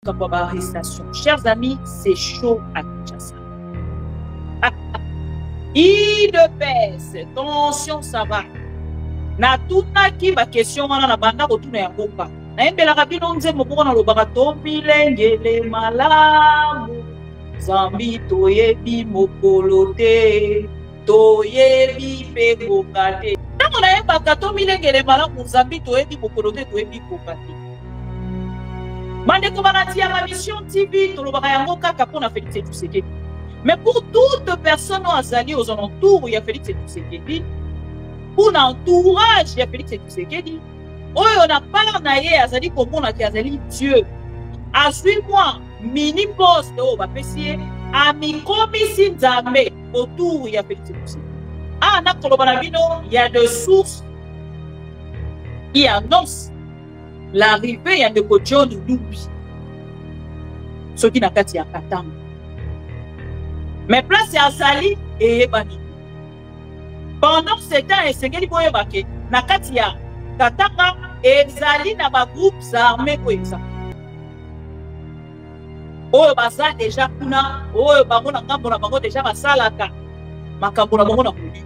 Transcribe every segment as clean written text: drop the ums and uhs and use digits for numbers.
arrestation. Chers amis, c'est chaud à Kinshasa. Il baisse, tension, ça va. Na tuna ki ba question wana na banda ko tuna ya boka. Na embela kabino nze moko na lobaka to bilengele malamu. Zambi toyebi mokolo te, toyebi pe kokate. Tango na yebaka to bilengele malamu zambi toyebi mokolo te, toyebi kokate. Bandeko banatia ma mission TV tolobaka yango kaka pona Félix Tshisekedi. Mais pour toute personne azali aux alentours, il y a Félix Tshisekedi. Pour l'entourage, il y a Félix Tshisekedi. Oh, on a pas naïe azali comme on a qui azali Dieu. À 8 mois, mini poste au bapessier, à mi commissi d'armée autour, il y a Félix Tshisekedi. Ah, na Kolobanabino, il y a des sources qui annoncent l'arrivée, il y a de John Loubi. Ce qui n'a qu'à dire Katang. Mais place c'est Azali et Ebani. Pendant ce temps, et c'est qu'il faut évacuer. Nakatia, Katanga et Zali na ba groupes armés pour ça. Oh, basa déjà kuna, oh, bamona ngambona bango déjà basalaka. Makambona bango na kuli.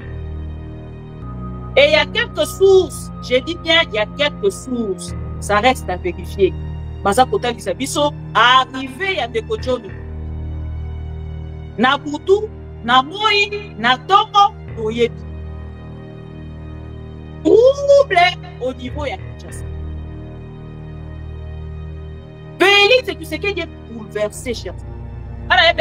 Et il y a quelques sources, je dis bien, il y a quelques sources. Ça reste à vérifier. Basa kota biso arrivé à des kojono. Na butu, na moi, na tongo, oyebi. Trouble au niveau ya Kinshasa. Félix Tshisekedi est bouleversé, cher. Là, il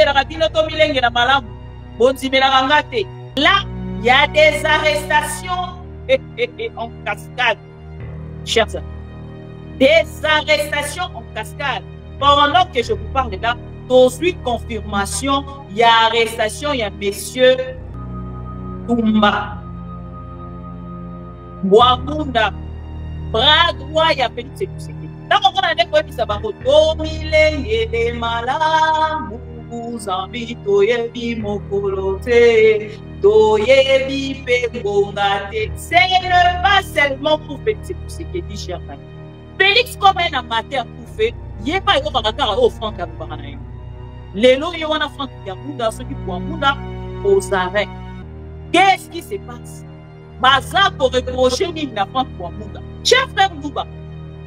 y a des arrestations en cascade, chers amis. Des arrestations en cascade. Pendant que je vous parle là, dans une confirmation, il y a arrestation, il y a monsieur Toumba. Boamunda. Bras droit, il y a Félix Tshisekedi. Là, on a des fois qui s'abattent. Domilé, il est malade. Zambi, toyebi mokolote. Toyebi pegongate. Ce n'est pas seulement pour Félix Tshisekedi, cher ami. Félix, comme un amateur pour faire, il n'y a pas de bagarre au franc à Baranaï. Les lots, il y a un franc qui a Bouddha, ceux qui font Bouddha aux arrêts. Qu'est-ce qui se passe? Baza pour reprocher la franc pour Bouddha. Cher frère Bouba,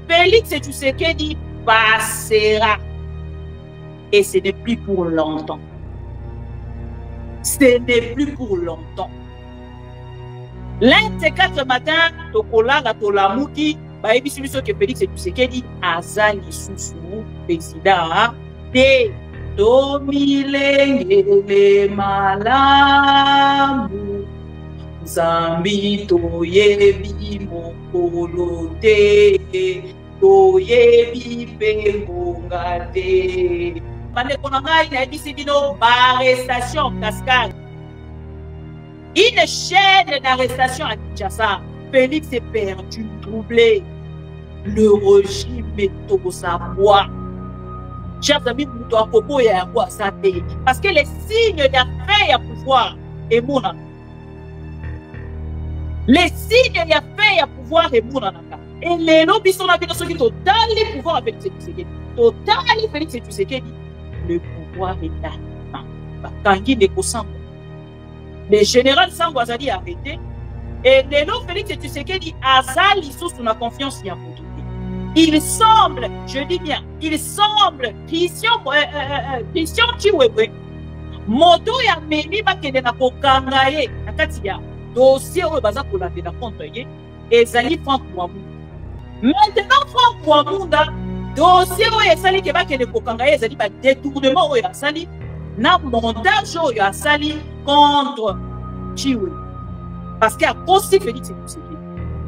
Félix Tshisekedi passera. Et ce n'est plus pour longtemps. Ce n'est plus pour longtemps. L'un de ces 4 matins, Tokola, la Tolamouki, bah, et puis celui que Félix Tshisekedi, Azali Soussou, président, de Domilengele Malamu, Zambi Toyebi Mokolo te, Toyebi Pengonga te. Bande konanga ina ebisi bino arrestation en cascade. Une chaîne d'arrestation à Kinshasa. Félix est perdu, troublé. Le régime est au savoir. Chers amis, parce que les signes d'affaires à pouvoir est mon. Les signes d'affaires à pouvoir est mon. Et les lobbies sont là, ceux qui totalement pouvoir avec Félix Tshisekedi. Totalement Félix Tshisekedi. Le pouvoir est là. Tanguy Neko-Sango. Le général Sango Azali a arrêté. Et les noms Félix Tshisekedi Azali sous la confiance y a pour. Il semble, je dis bien, il semble, Christian Chiwewe, moto ya memi bakende na kokangaye, nakati ya dossier oyo baza kolandela contre ye, ezali Franck Mwamunda. Maintenant Franck Mwamunda, dossier oyo esali ke bakende kokangaye ezali ba détournement oyo asali, na montage oyo asali contre Chiwewe. Parce qu'il y a aussi Félix Tshisekedi.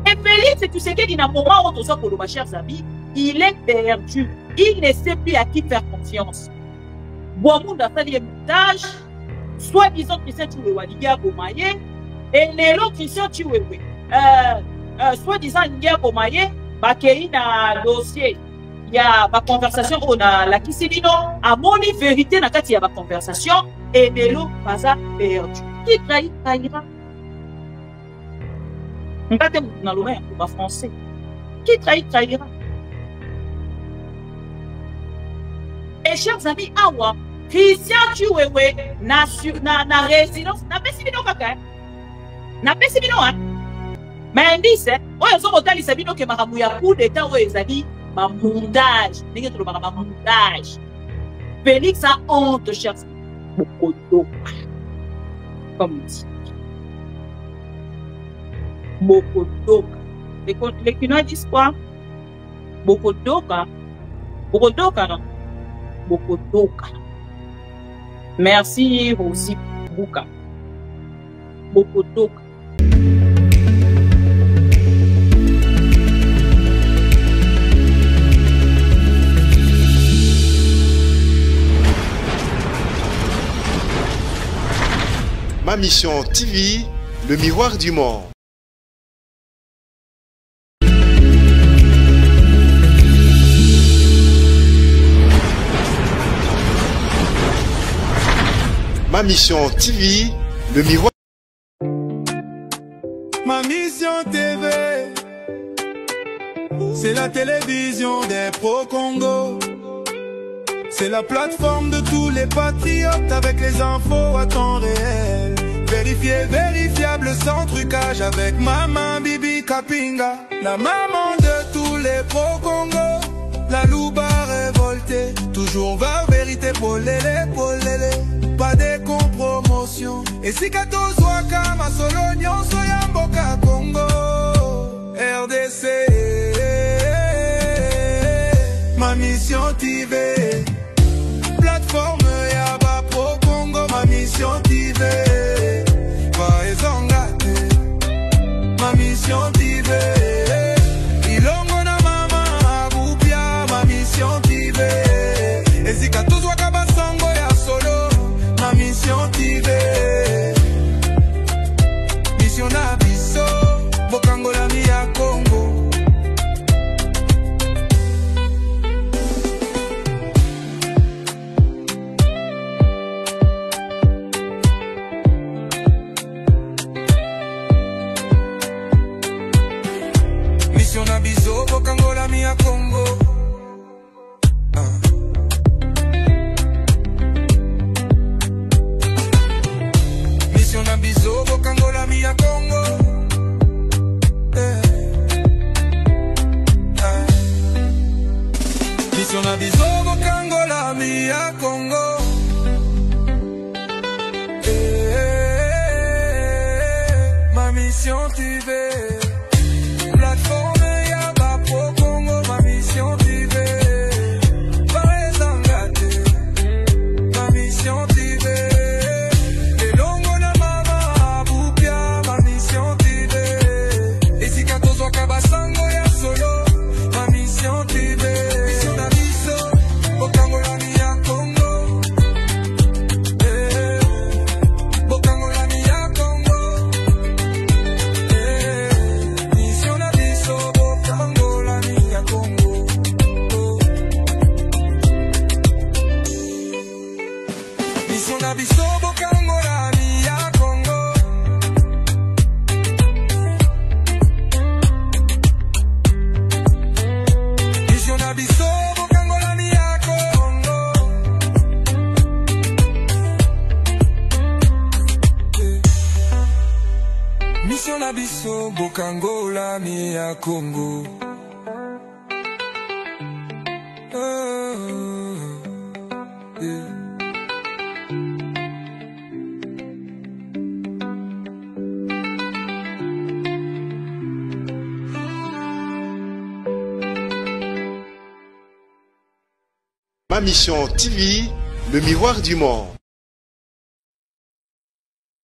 Et Félix Tshisekedi, dans le moment où nous sommes, mes chers amis, il est perdu. Il ne sait plus à qui faire confiance. Boamoun a fait des montages, soi-disant Christian Chiwewe, Ligia Bomaye, et les autres Christian Chiwewe, soi-disant Ligia Bomaye, Bakei na dossier. Il y a ma conversation, on a la Kisibino, à mon vérité, il y a ma conversation, et les autres pas perdu. Qui trahit, trahira. On va dans le français. Qui trahit, trahira. mes chers amis, awa, Christian Chiwewe, na résidence, na pesibino kaka, na pesibino, hein. Mais indice, oyo zo kotali sabino ke makamu ya coup d'état oyo ezali ma mondage, ndenge to ma mondage. Félix a honte, chers Bokodoka. Comme dit. Bokodoka. Les Kinois disent quoi? Bokodoka. Bokodoka, non? Bokodoka. Merci, Rosie Bouka. Bokodoka. Ma Mission TV, le miroir du monde. Ma Mission TV, le miroir. Ma Mission TV, c'est la télévision des pro-Congo. C'est la plateforme de tous les patriotes avec les infos à temps réel. Vérifié, vérifiable, sans trucage avec Maman Bibi Kapinga. La maman de tous les pro-Congo. La louba révoltée, toujours vers vérité, polélé, polélé. Pas de compromotion. Et si kato zwaka ma solonyon soyamboka Congo. RDC, Ma Mission TV. Plateforme Yaba Pro Congo, Ma Mission TV. Ma Mission TV. Ilongo na mama Abupia, Ma Mission TV. Ezika tuzwa kabasango ya solo, Ma Mission TV. Mission na biso, bokango la mi ya Congo. Mission na biso, bokango la mi ya Congo. Mission na biso, bokango la mi ya Congo. Mission na biso, bokango la mi ya Congo. Ma Mission TV. Plateforme Yaba Pro Congo, Ma Mission TV. Parezangate, Ma Mission TV. Elongo na mama Abupia, Ma Mission TV. Esika tozwa kabasango ya solo, Ma Mission TV. Mission na biso, bokango la mi ya Congo. Bokango la mi ya Congo. Mission na biso, bokango la mi ya Congo. Mission na biso, bokango la mi ya Congo. Mission na biso, bokango la mi ya Congo. Mission na biso, bokango la mi ya Congo. Ma Mission TV, le miroir du monde.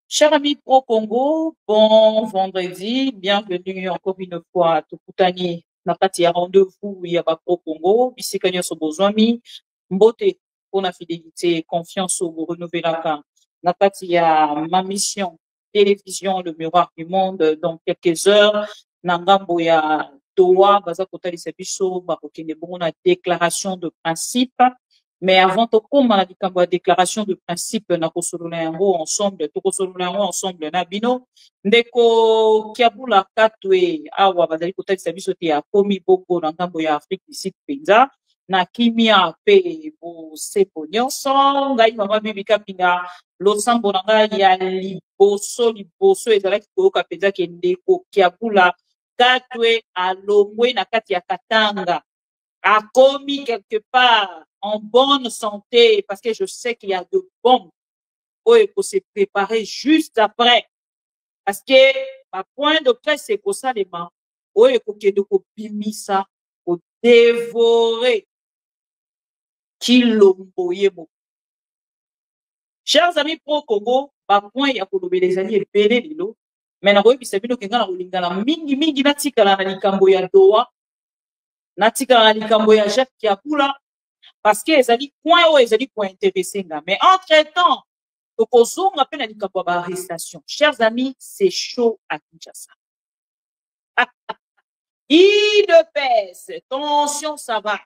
Chers amis pro-Congo, bon vendredi, bienvenue encore une fois à Tukutani, na kati ya rendez-vous ya ba pro-Congo, bisika nyonso bozwami, mbote pour la fidélité, confiance au renouvelaka, na kati ya Ma Mission télévision, le miroir du monde, dans quelques heures, na ngambo ya Doha, baza kotalisa biso, bakokende bongo na déclaration de principe. Mais avant de commencer la déclaration de principe, na kosolola yango ensemble, tokosolola yango ensemble na bino. Ndeko Kiabula Katwe awa bazali kotalisa biso te ya komi boko na ngambo ya Afrique du Sud penza. na kimia pe bo sepo nyonso ngai mama bibi kapinga losambo na ngai ya liboso ezalaki koyoka mpenza ke ndeko kiabula katwe alongwe na kati ya katanga akomi quelque part en bonne santé parce que je sais qu'il y a de bombes il faut se préparer juste après parce que ma point de presse c'est pour ça les mains il faut que de bimisa pour dévorer Kilomboyemo. Chers amis pro Congo, ba point ya kolobela ezali ebele lelo mais nakoyebisa bino kenga na kolingana mingi natikala na likambo ya doa natikala na likambo ya Jacques Kiabula parce que ezali point oyo ezali point intéressé nga mais entre temps tokozonga pe na likambo ya arrestation. Chers amis, c'est chaud à Kinshasa. IDPS, tension ça va.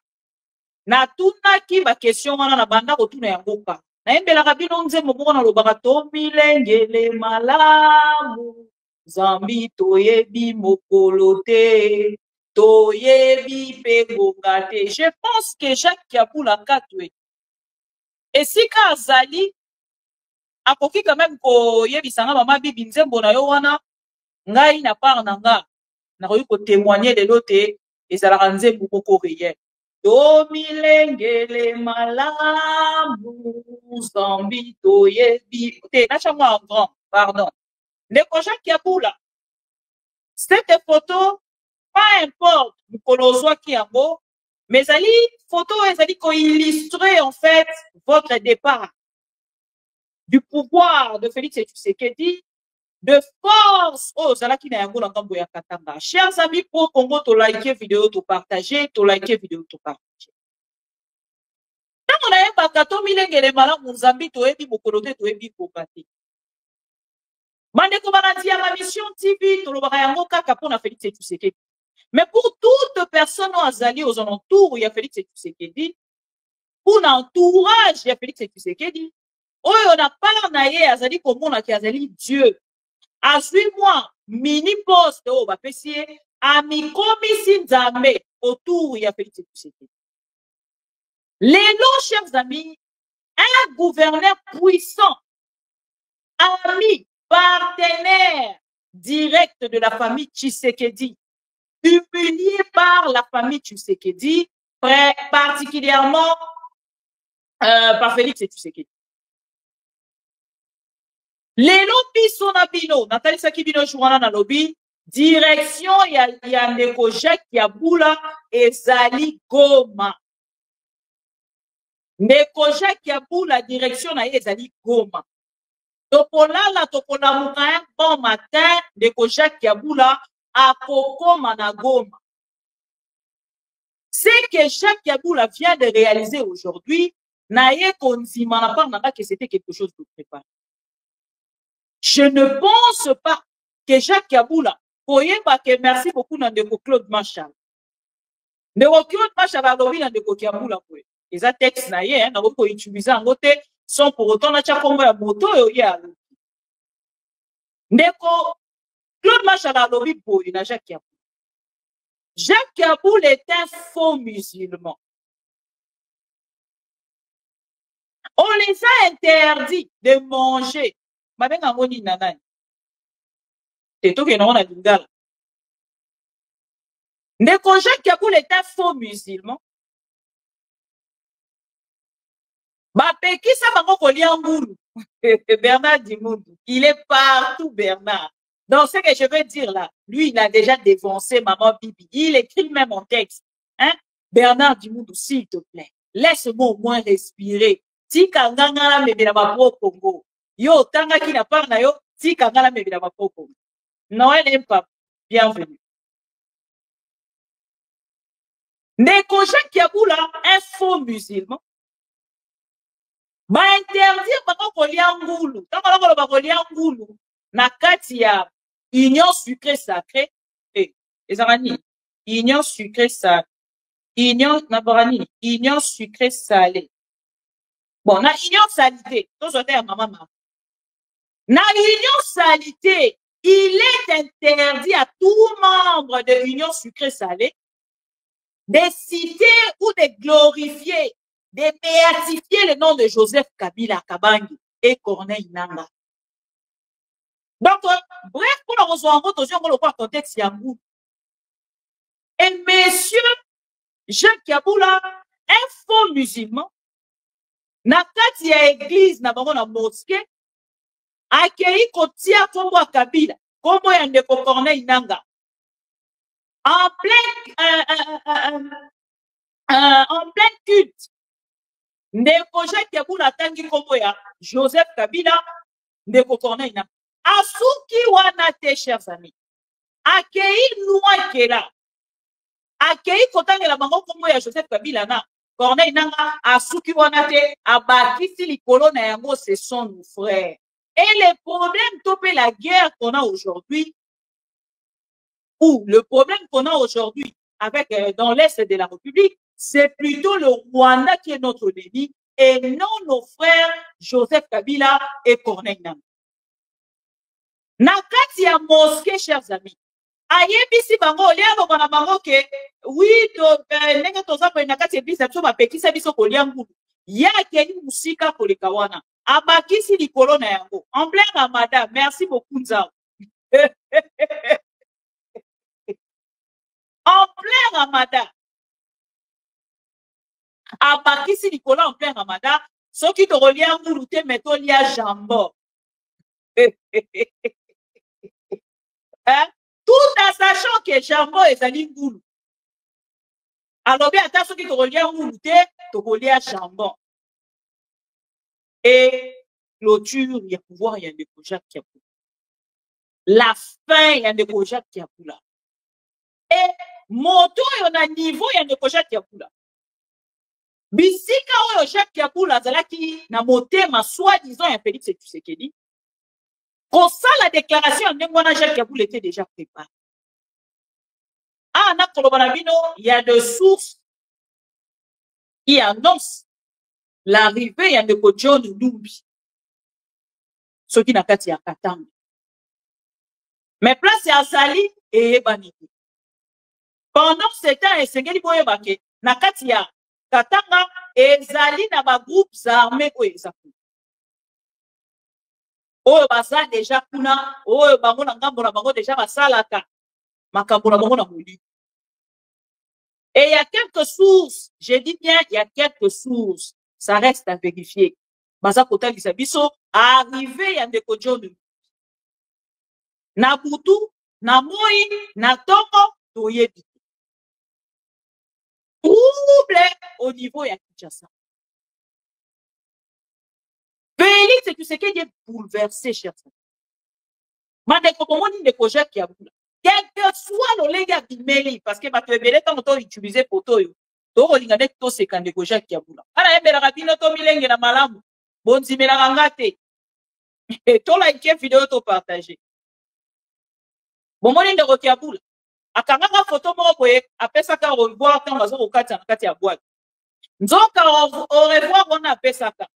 Na tunaki ba question wana na banda kotuna ya mboka nayembelaka bino nzembo moko na lobaka tomilengele malamu zambi toyebi mokolo te toyebi pe gonga te. Je pense que Jacques Kiabula katwe esika azali akoki quand même koyebisanga mama bibi nzembo na yo wana ngai na part na nga nakoki kotémoigner lelo te ezalaka nzembo moko réel. Tomilengele malamu zambi toyebi te nachamwa en grand pardon ndeko Jacques Kiabula cette photo pas importe mokolo ozwaki yango mais ezali photo ezali koillustrer en fait votre départ du pouvoir de Félix Tshisekedi de force ozalaki na yango na ngambo ya Katanga. Chers amis pro Congo, to like vidéo, to partager, to like vidéo, to partager. Tango na yeba kato milengele malamu Nzambi toyebi mokolo te toyebi kokate. Bandeko banati ya ma mission TV to lobaka yango kaka pona Félix Tshisekedi. Mais pour toute personne azali aux alentours ya Félix Tshisekedi, pour l'entourage ya Félix Tshisekedi, oyo na part na ye azali komona ki azali Dieu. À 8 mois, mini poste au bapesier, a mi commissi Nzambe autour ya Félix Tshisekedi. Les longs chers amis, un gouverneur puissant, ami, partenaire direct de la famille Tshisekedi, humilié par la famille Tshisekedi, particulièrement par Félix Tshisekedi. Les lobbies sont à bino. Nathalie Sakibino Chouana na lobby. Direction ya ndeko Jacques Kiabula ezali Goma. Ndeko Jacques Kiabula direction na ezali Goma. Topolala topolamuka bon matin ndeko Jacques Kiabula akokoma na Goma. Ce que Jacques Kiabula vient de réaliser aujourd'hui, naye konzima na part nanga que c'était quelque chose de préparé. Je ne pense pas que Jacques Kiabula, que merci beaucoup dans ndeko Claude Machal. Ndeko Claude Machal a lobi dans ndeko Kiabula kwe. Eza texte na ye, na ko utiliser en côté sans pour autant na cha kombo ya moto yo ya. Ndeko Claude Machal a lobi boy na Jacques Kiabula. Jacques Kiabula est un faux musulman. On les a interdits de manger. Mabenga ngoni nanani. Tetoke na wana lingala. Ndeko Jacques Kiabula est un faux musulman. Bapekisa bango kolia ngulu. Bernard Dimundu. Il est partout, Bernard. Donc, ce que je veux dire là, lui, il a déjà défoncé Maman Bibi. Il écrit même en texte. Hein? Bernard Dimundu, s'il te plaît, laisse-moi au moins respirer. Si kanganga me bila pro Congo. Yo, tanga ki na part na yo, si kangala me bila pro Congo. Noël et pas. Bienvenue. Ndeko Jacques Kiabula, un faux musulman. Ba interdire bako kolia ngulu. Tango lako bako kolia ngulu. Na kati ya union sucrée sacrée. Ezarani. Union sucrée salée. Union naborani. Union sucrée salée. Bon, na union salité. Tous on est à maman. Na union salité. Il est interdit à tout membre de l'union sucrée salée de citer ou de glorifier, de béatifier le nom de Joseph Kabila Kabangi et Corneille Nangaa. Donc, bref, pour nous rejoindre, nous allons voir le contexte Yangou. Et monsieur Jacques Kabila, un faux musulman, na kati ya église na bango na mosquée, akei kotia kombo ya Kabila, kombo ya ndeko Corneille Nangaa. En plein culte, ndeko Jacques Kabila tangi kombo ya Joseph Kabila, ndeko Corneille Nangaa. Asuki wana te, chers amis. Akei noa kela. Akei kotangela bango kombo ya Joseph Kabila na Corneille Nangaa, asuki wana te, abakisi likolo na yango, c'est son frère. Et le problème, topé la guerre qu'on a aujourd'hui, ou le problème qu'on a aujourd'hui avec dans l'Est de la République, c'est plutôt le Rwanda qui est notre ennemi et non nos frères Joseph Kabila et Corneille Nangaa. Nakati ya mosquée, chers amis, ayebisi bango lia bana bango ke oui ndenge toza ko nakati église biso bapekisa biso kolia ngulu ya keni musika koleka wana abakisi likolo na yango en plein Ramadan. Merci beaucoup Nzao. En plein Ramadan abakisi likolo en plein Ramadan, soki to kolia ngulu te meto lia jambon. Hein? Tout en sachant que jambon est un ngulu. Alors bien, attends, ceux qui te relient ngulu te, te relient jambon. Et clôture, il y a pouvoir, il y a des projets qui a pour. La fin, il y a des projets qui a pour là. Et moto, il y a un niveau, il y a des projets qui a pour là. Bisika, il y a des projets qui a pour là, c'est là qui n'a monté ma soi-disant, il y a Félix Tshisekedi. Pour ça, la déclaration, il était déjà préparée. Ah, il y a des sources qui annoncent l'arrivée de John Numbi. Ce qui n'a qu'à dire Katanga. Mais place c'est Azali et Ebaniki. Pendant ce temps, et c'est qu'il faut évacuer. Nakatia Katanga et Zali na ba groupes armés ou exactement. Oh, basa déjà kuna, oh, bango na ngambo na bango déjà basalaka. Makambo na bango na muli. Et il y a quelques sources, je dis bien, il y a quelques sources, ça reste à vérifier. Basa kota biso arrivé ya ndeko John. Na butu, na moi, na tongo, toyebi. Trouble au niveau ya Kinshasa. Félix Tshisekedi est bouleversé, chers amis. Mandeko komoni ndeko Jacques Kabila. Quel que soit le légat d'email, parce que ma tebele tant on utiliser photo yo. To rolinga nek to se kandeko Jacques Kabila. Ala ebela rabino to milenge na malamu. Bonzimela ngate. Et to like vidéo to partager. Bomoni ndeko Kabila. Akanga photo moko boye apesa ka revoir tant bazo kokata na kati ya boîte. Nzoka au revoir on apesa ka.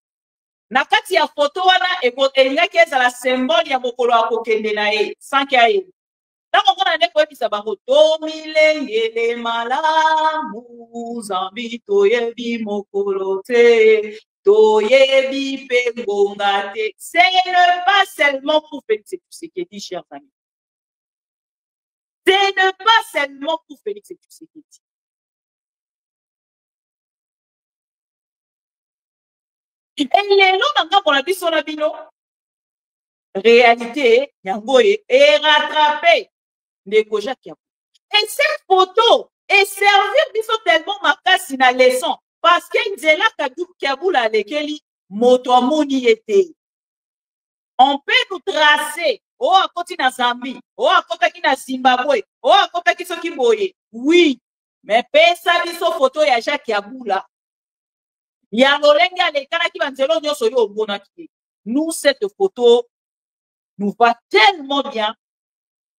Na kati ya photo wana elingaki ezala symbole ya mokolo akokende na ye sans que aye. Tango kona ndeko ebisa bango to milengele malamu zambi toyebi mokolo te toyebi pe ngonga te. Ce n'est pas seulement pour Félix Tshisekedi, chers amis. Ce n'est pas seulement pour Félix Tshisekedi. Et les gens pour la biso na bino réalité yangoye est rattrapé ndeko Jacques Kabila. Et cette photo est servir biso tellement makasi na leçon parce que Nzela Kabila lekeli moto amoni ete. On peut nous tracer oh à côté na Zambie, oh à côté na Zimbabwe, oh à côté soki boye. Oui, mais pesa biso photo ya Jacques Kabila. Nous, cette photo nous va tellement bien.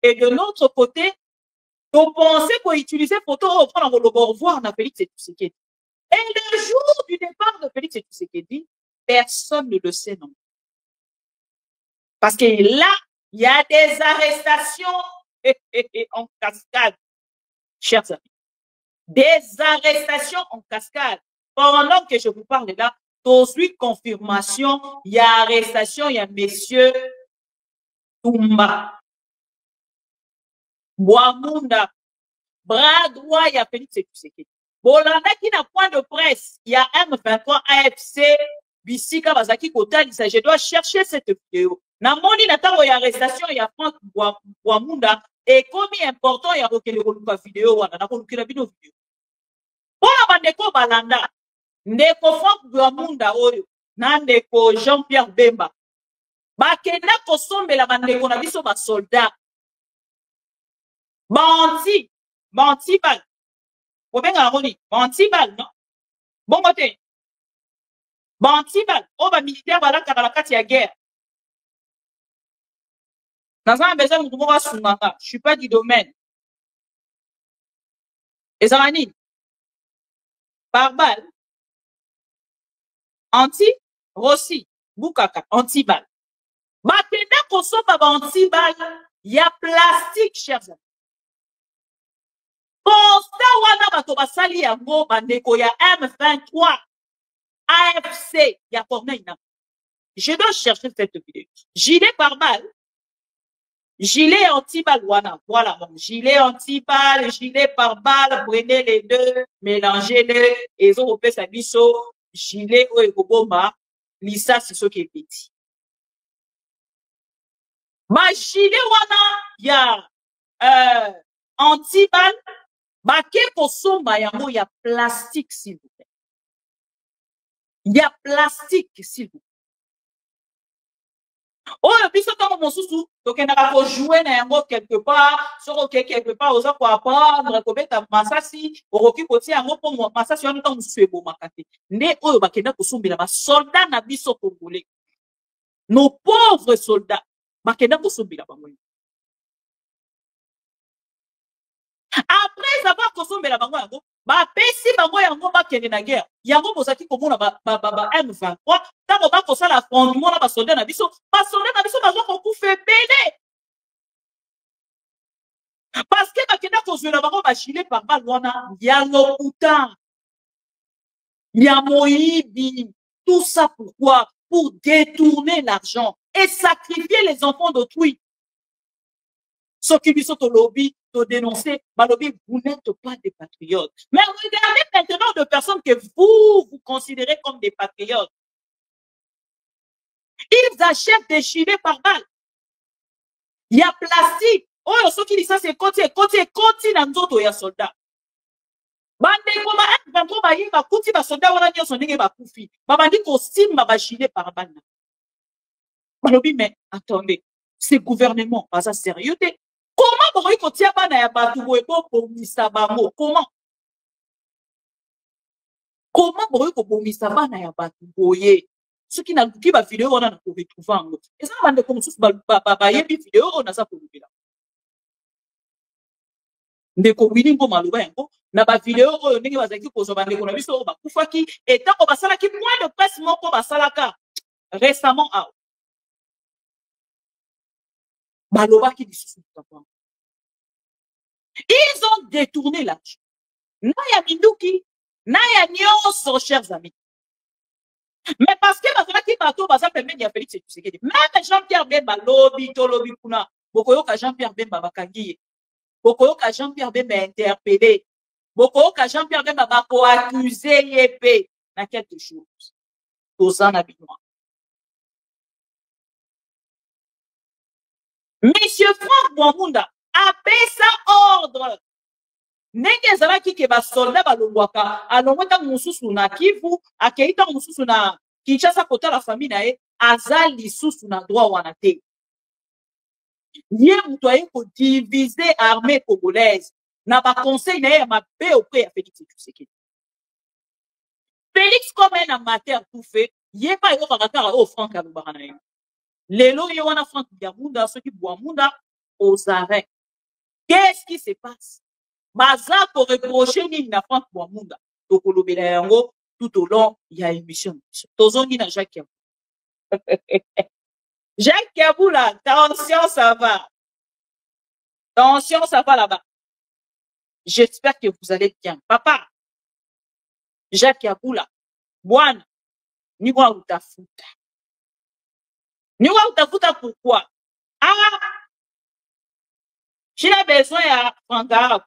Et de notre côté, on pensait qu'on utilisait photo pour prendre le revoir à Félix Tshisekedi. Et le jour du départ de Félix Tshisekedi, personne ne le sait non. Parce que là, il y a des arrestations en cascade, chers amis. Des arrestations en cascade. Pendant que je vous parle là, suite confirmation, il y a arrestation, il y a monsieur Toumba. Boamunda, bras droit, il y a Félix Tshisekedi. Bolanda qui n'a point de presse, il y a M23 AFC, Bissika Bazaki Kotalisa. Je dois chercher cette vidéo. Namoni Natango, il y a arrestation, il y a Franck Boamunda. Et comme il est important, il y a la vidéo, on a la vidéo. Voilà, bandeko balanda. Ndeko Franck Boamunda oyo. Nandeko Jean-Pierre Bemba. Bakenda kosombela bandeko na biso ba soldat. Banti bal. Obenga ngoni, banti bal, non? Bon côté. Banti bal. Oh, ba militaire bala kati ya guerre. Dans un besoin de sunganga. Je suis pas du domaine. Et Zarani. Par balle. Anti, Rossi, Bukaka, anti-balle. Bakenda kosomba ba anti-balle. Il y a plastique, chers amis. Constat wana bato basali yango bandeko ya M23 AFC ya Corneille. Je dois chercher cette vidéo. Gilet par balle. Gilet anti-balle wana. Voilà, bon. Gilet anti-balle, gilet par balle. Prenez les deux, mélangez-les. Et ont fait sa biso. Gilet ou ekoboma. Lisa, c'est ce qui est petit. Ma gilet wana, ya anti-balle. Baké kosomba yango ya plastique, s'il vous plaît. Il y a plastique, s'il vous plaît. Oh, le biso tango mosusu, tokendaka ko jouer na yango quelque part, soko quelque part oza ko apprendre ko beta masasi, oroki ko tia yango po masasi wana tango mosusu ebomaka te. Nde oyo bakenda kosombela ba soldats na biso congolais. Nos pauvres soldats bakenda kosombela bango. Après avoir consommé la bango yango, ba pesi bango yango ba kende na guerre. Yango bozaki komona ba M23, tango ba kosala affrontement na ba soldat na biso bazo kokufa ebele. Parce que bakenda kozwe na bango ba gilet par balle wana, ya lokuta. Ya moyibi. Tout ça pourquoi? Pour détourner l'argent et sacrifier les enfants d'autrui. Ce qui lui sont au lobby, de dénoncer, lobby, vous n'êtes pas des patriotes. Mais regardez maintenant de personnes que vous considérez comme des patriotes. Ils achètent des gilets par balle. Il y a plastique. Oh, ce qui dit ça, c'est côté dans d'autres, il y a soldats. Bande koma M23 ba yeba kuti ba soldats wana nyoso ndenge ba kufi. Ba bandi costume ba gilet par balle. Lobby, mais attendez, ces gouvernements, pas ça sérieux. Comment vous pouvez dire comment? Comment vous pouvez dire ce qui n'a pas vidéo, on a trouvé trouver. Et ça, on a comme ça, vidéo, on a ça pour nous. Ndeko winning ko maluba yango na ba vidéo oyo ndenge bazaki kozwa bandeko na biso ba kufaki et tant ko basala ki point de presse moko basalaka récemment a baloba ki disusu tapwa. Ils ont détourné l'argent. Naya Minduki, Naya Nyonso, chers amis. Mais parce que bazalaki bato baza pembeni ya Félix Tshisekedi. Même Jean-Pierre Bemba lobi to lobi kuna. Bokoyoka Jean-Pierre Bemba bakangi. Bokoyoka Jean-Pierre Bemba interpellé. Bokoyoka Jean-Pierre Bemba bako accusé yepé na quelque chose. Tozana binois. Monsieur Franck Boamunda apesa ordre. Ndenge ezalaki ke ba soldat balongwaka alongwaka mususu na Kivu akeita mususu na Kinshasa kota la famille na ye azali susu na droit wana te. Ye mutu aye ko diviser armée congolaise na ba conseil na ye ma be auprès ya Félix Tshisekedi. Félix comme un amateur tout fait, ye pa yo bakatara o Franck alobaka na ye. Lelo ye wana Franck Boamunda soki Boamunda aux arrêts. Qu'est-ce qui se passe? Baza pour reprocher ni na Franck Boamunda. Tokolobela yango tout au long il y a émission. Tozongi na Jacques Kabou. Jacques Kabou là, attention ça va. Attention ça va là-bas. J'espère que vous allez bien. Papa, Jacques Yaboula, Bwana, Niwa utafuta. Niwa utafuta pourquoi? Ah, j'ai besoin à Fanga.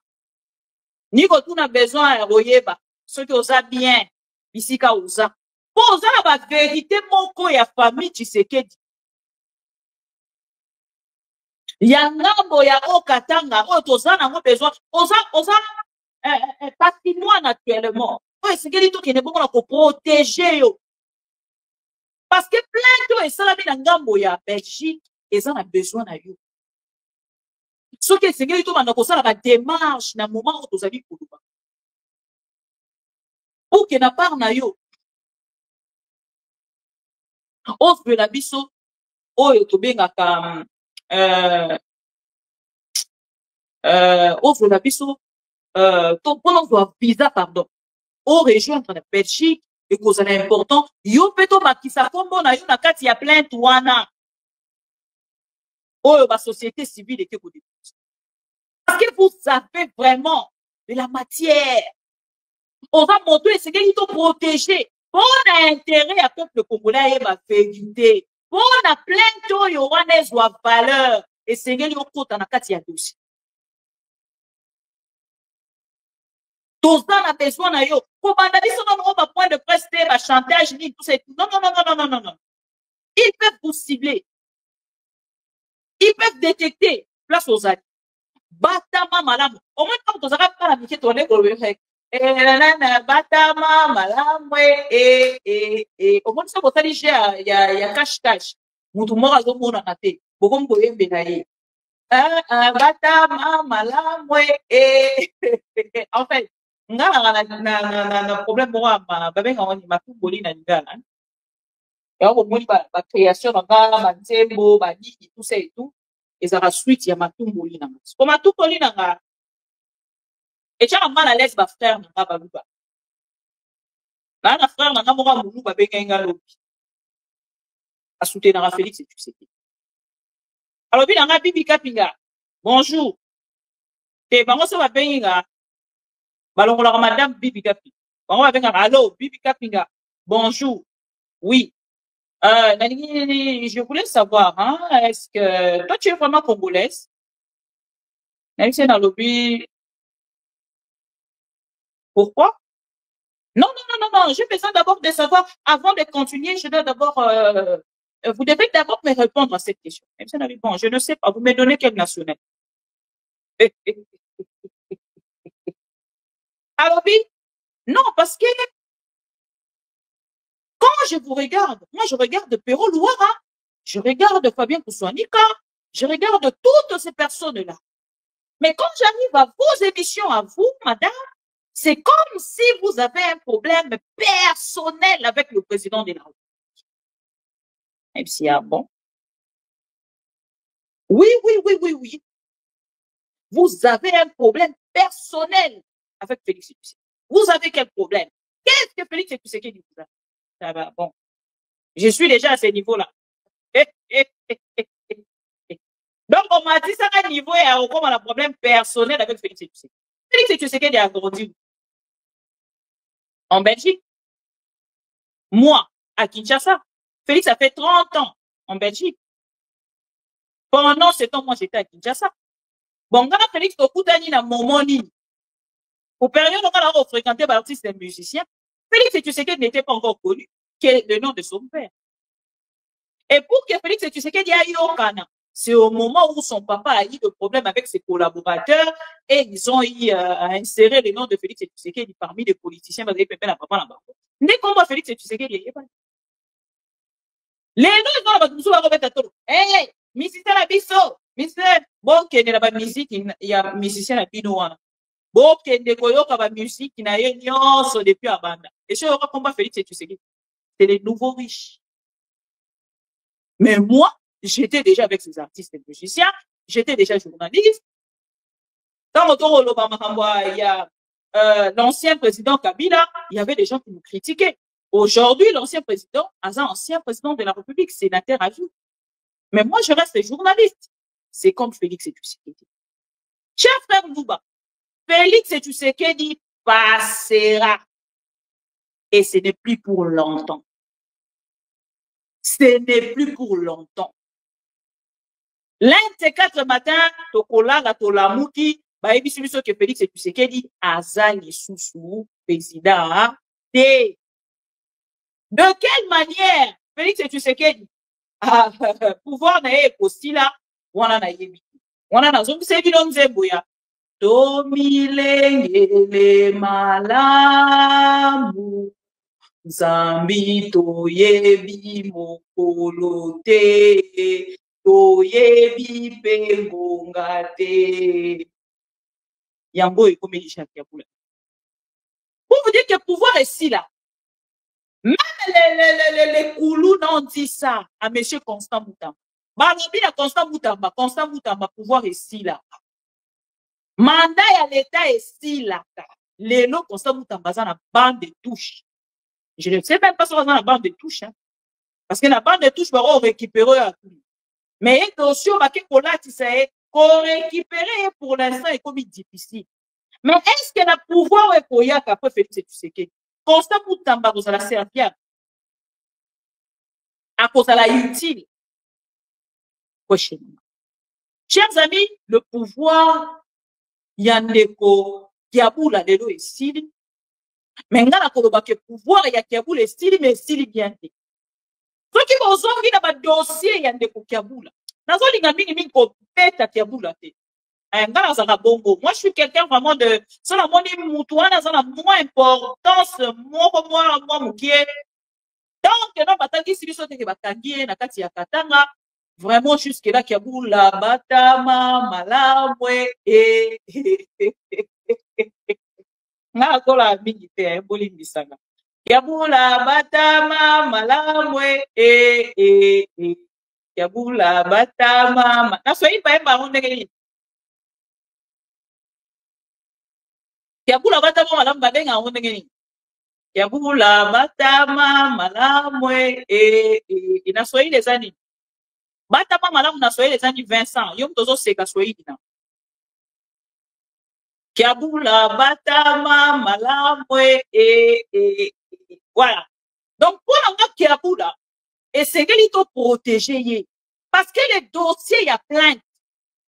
Niko tuna besoin à Royeba. Ceux qui osent bien, ici ka osa. Pour osa la vérité, moko ya famille Tshisekedi. Ya ngambo ya Okatanga, otoza na mo besoin. Osa, patrimoine actuellement. Ouais, c'est que qui ne peut pas protéger yo. Parce que plein de ça la na ngambo ya Belgique, ils ont besoin na yo. Ce qui est c'est que tout na ko sala ba démarche na moment où tozali kuluba. Pour que na part na yo. Offre la biso oyo to bengaka offre la biso to pendant visa pardon. Au rejoindre la Belgique et cause important yo peto makisa kombo na yo na kati ya plainte wana oyo ba société civile et que parce que vous avez vraiment de la matière on va montrer ce qu'il faut protéger pour intérêt à peuple congolais et ma vérité pour la plainte oyo wana ezwa valeur et ce qu'il faut kota na kati ya dossier tous dans la besoin na yo pour bandabiso non ba point de presse ba chantage ni tout ça non ils peuvent vous cibler ils peuvent détecter place aux alliés batama malamu au moins quand tozaka pas la mike tourner ko le batama malamu au moins ça botali ya cash mutu moko azomona na te bokombo yembe na ye batama malamu en fait ngala na problème moko babenga wani matumboli na ngala ya bomoni ba création na ngala ba nzembo ba niki tout ça et tout ezaka suite ya matumboli na ngala ko matumboli na ngala et tu as mal à l'aise ba frère na ngala baluba na frère na ngala moko mulu ba benga ngalobi a soutenir Félix et tu sais alors bi na ngala bibi kapinga bonjour te bango so ba benga balongola madame bibi kapi bango ba benga allo bibi kapinga bonjour oui je voulais savoir, hein, est-ce que toi tu es vraiment congolaise? Même dans lobby. Pourquoi? Non, j'ai besoin d'abord de savoir, avant de continuer, je dois d'abord, vous devez d'abord me répondre à cette question. Même si bon, je ne sais pas, vous me donnez quelle nationalité? Alors oui, non, parce que quand je vous regarde, moi je regarde Pero Louara, je regarde Fabien Kousouanika, je regarde toutes ces personnes-là. Mais quand j'arrive à vos émissions, à vous, madame, c'est comme si vous avez un problème personnel avec le président de la République. Même si, ah bon. Oui. Vous avez un problème personnel avec Félix Tshisekedi. Vous avez quel problème? Qu'est-ce que Félix Tshisekedi vous a? Ça va, bon. Je suis déjà à ce niveau-là. Donc, on m'a dit ça à un niveau et on a un problème personnel avec Félix Tshisekedi. Félix Tshisekedi a grandi en Belgique. Moi, à Kinshasa. Félix a fait 30 ans en Belgique. Pendant ce temps, moi, j'étais à Kinshasa. Bon, quand Félix Tokutani na momoni, pour période où on a fréquenté l'artiste et musicien, Félix Tshisekedi n'était pas encore connu, qui est le nom de son père. Et pour que Félix Tshisekedi aille au Ghana, c'est au moment où son papa a eu le problème avec ses collaborateurs et ils ont eu à insérer le nom de Félix Tshisekedi parmi les politiciens. Vous avez pépé la papa là-bas. Dès qu'on voit Félix Tshisekedi, il est pas. Les noms, ils ont la bataille, ils vont mettre hey, musicien la biso, musicien, bon, qu'il y a la musique, il y a musicien la binoana. Bon, qu'il y a la musique, il y a une nuance depuis à banda. Et si on voit comment Félix Tshisekedi, c'est les nouveaux riches. Mais moi, j'étais déjà avec ces artistes et musiciens, j'étais déjà journaliste. Dans il y a l'ancien président Kabila, il y avait des gens qui nous critiquaient. Aujourd'hui, l'ancien président, ancien président de la République, sénateur à vie. Mais moi, je reste journaliste. C'est comme Félix Tshisekedi. Cher frère Louba, Félix Tshisekedi passera. Et ce n'est plus pour longtemps. Ce n'est plus pour longtemps. L'un de ces 4 matins, Tokola, Tolamuki, Baebi Subiso que Félix Tshisekedi, Azali Soussou, président, de quelle manière Félix Tshisekedi a pouvoir nae postila, wana na yebi. Wana na zombi sebi no nzemboya. Tomilengele malamu. Zambi toyebi mokolo te, toyebi pengonga te. Yango ekomi Jacques Kabula. Pour vous dire que le pouvoir est si là. Même les Koulou n'ont dit ça à M. Constant Moutamba. Balobi na Constant Moutamba, pouvoir est si là. Mandat à l'État est si là. Les noms Constant Moutamba, ça na bande de touche. Je ne sais même pas si on a la bande de touche. Hein. Parce que la bande de touche, on récupérer à tout. Mais attention, qu'on récupérer pour l'instant est comme difficile. Mais est-ce que le pouvoir est pour y avoir fait ce que Constant Moutamba, vous allez servir à cause de la utile. Prochainement. Chers amis, le pouvoir, Yandeko, Kiaboula, Lelo et Sili. Mais nga na koloba ke pouvoir ya Kiaboula estili mais estili bien te. Soki bozongi na ba dossier ya ndeko Kiaboula. Nazo linga mingi ko peta Kiaboula te. Nga na zaka bongo. Moi je suis quelqu'un vraiment de sala moni mutu wana zana moins importance moi mukie. Donc non batangi sibiso te ke batangi na kati ya Katanga. Vraiment jusque là Kiaboula batama malamwe nga kola mingi te boli misanga Kiaboula batama malamwe Kiaboula batama na so ipa emba ndenge Kiaboula batama malamwe babenga ndenge ni Kiaboula batama malamwe na so ile zani batama malamwe na so ile zani Vincent yo mtozo seka so ile na Kiaboula batama malamwe voilà. Donc pour l'enga Kiaboula et c'est qu'il faut protéger parce que les dossiers y a plainte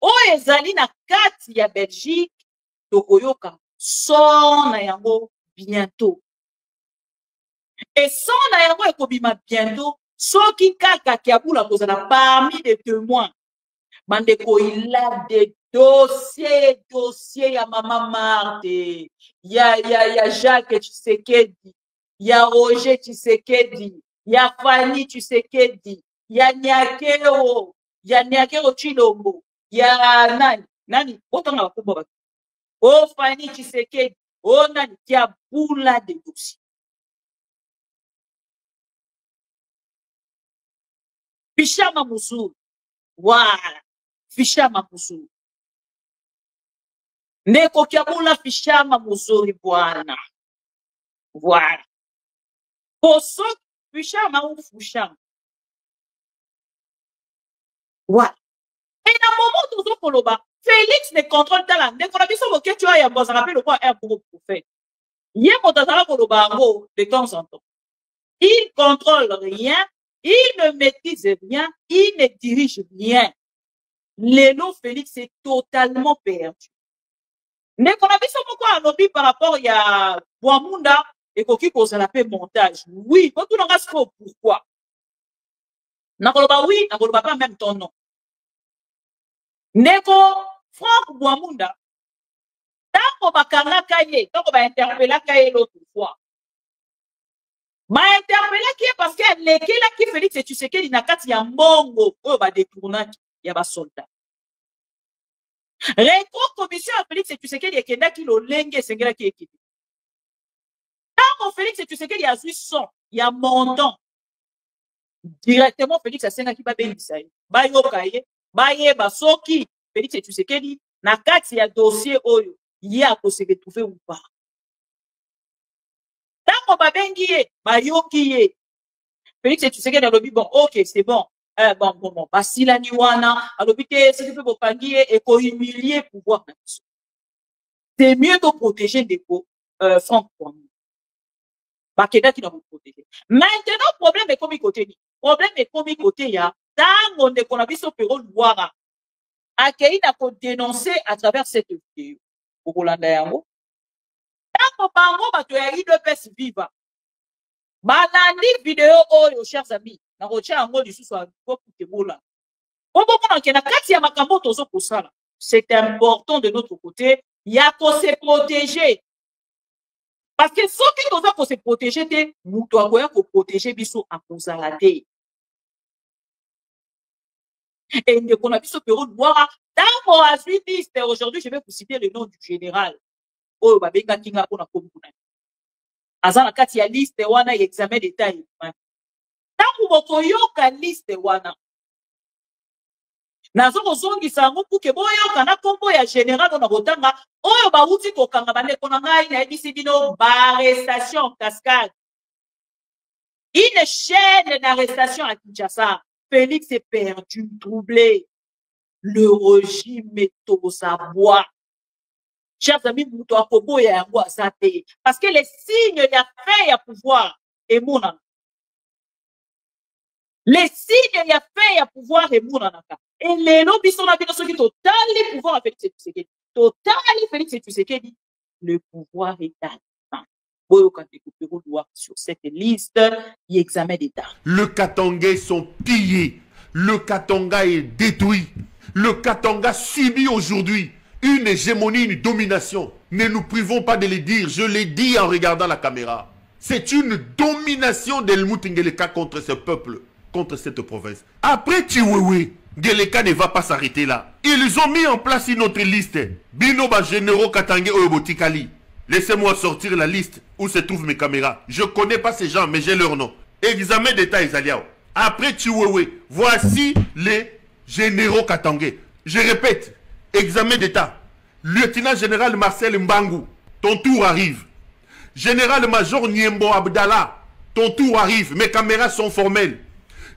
o ezali na kati ya Belgique tokoyoka son na yango bientôt et son na yango ekobima bientôt soki kaka Kiaboula kozala parmi les témoins bandeko il a des dossier ya Maman Marthe, ya Jacques Tshisekedi, ya Roger Tshisekedi, ya Fanny Tshisekedi, ya Nyakero Chilombo, ya nani, otanga bakubwa batu. Oh Fanny Tshisekedi, oh nani, Kiaboula de dossiers. Fichama Moussou, voilà, Fichama Moussou. Ndeko Kiaboula Fichama muzuri bwana. Voilà. Poso Fichama ou Fichama. Voilà. Et dans le moment où nous Koloba, Félix ne contrôle pas la ndeko na biso boke tu as ya boza rappelle quoi un pour prophète. Yé motazala Koloba ngo de temps en temps. Il contrôle rien, il ne maîtrise rien, il ne dirige rien. Lélo Félix est totalement perdu. Mais qu'on a vu ça pourquoi lobby par rapport à Boamunda et Koki qu'on s'en appelle montage. Oui, quand tu n'auras pas pourquoi. Nakoloba oui, nakoloba pas même ton nom. Neko Franck Boamunda. Tant qu'on va kaye, tant qu'on va interpeller kaye l'autre fois. Ma interpeller qui est parce qu'elle est là qui Félix et tu sais qu'il y a quatre ya mongo, oh ba détournant, il y a ba soldat. Rétro commission à Félix et tu sais qu'il y a Kenda qui le lengue sengela qui est. Tant Félix et tu sais qu'il y a son, il y a montant. Directement Félix a senga qui va béni ça. Ba yo kaye, ba ye ba soki Félix et tu sais qu'il na kati ya dossier oyo, il y a ko se retrouver ou pas. Tant ba bengi ye, ba yo ki ye. Félix et tu sais qu'il a lobby bon, OK, c'est bon. Bon, basila ni wana, alobite, c'est que vous pangier et ko humilier pouvoir na biso. c'est mieux de protéger des Franck Kouamouo. Bakeda qui doit vous protéger. Maintenant, problème est comme côté. Problème est comme côté, ya. Tant on est qu'on a vu ce péro Louara. Akei n'a qu'à dénoncer à travers cette vidéo. Au Rolanda Yango. Tant qu'on bango, bah, tu as eu de peste viva. Banani vidéo, oh, chers amis. Na rocha yango, du sous-soit, pour que vous là. C'est important de notre côté. Il y a qu'on se protéger. Parce que ceux qui doivent se protéger, nous devons protéger biso à cause de la terre. Et nous avons vu ce période noire. Dans mon liste, aujourd'hui, je vais vous citer le nom du général. Oh, Babenga Kinga, on a comme vous. Azana kati ya liste wana examen d'état. Tant que vous liste wana. Nazo kozongisa yango pour que boyoka na kombo ya général na botanga oyo bauti kokanga bandeko na ngai na ebisi bino arrestation en cascade. Une chaîne d'arrestation à Kinshasa. Félix est perdu, troublé. Le régime est au savoir. Chers amis, muto akobo ya yango asate. Parce que les signes ya fait ya pouvoir et mona. Les signes ya fait ya pouvoir et mona. Et les lobbies sont là, ceux qui totalement pouvoir avec Félix Tshisekedi. Totalement Félix Tshisekedi. Le pouvoir est atteint. Sur cette liste, il examen d'État. Le Katangais sont pillés. Le Katanga est détruit. Le Katanga subit aujourd'hui une hégémonie, une domination. Ne nous privons pas de le dire. Je l'ai dit en regardant la caméra. C'est une domination d'Helmut Ngeleka contre ce peuple, contre cette province. Après Chiwewe, Ngeleka ne va pas s'arrêter là. Ils ont mis en place une autre liste. Binoba généraux Katangé Oyobotikali. Laissez-moi sortir la liste où se trouvent mes caméras. Je ne connais pas ces gens, mais j'ai leur nom. Examen d'État Isaliao. Après Chiwewe, voici les généraux Katangé. Je répète, examen d'État. Lieutenant général Marcel Mbangu, ton tour arrive. Général-major Niembo Abdallah, ton tour arrive. Mes caméras sont formelles.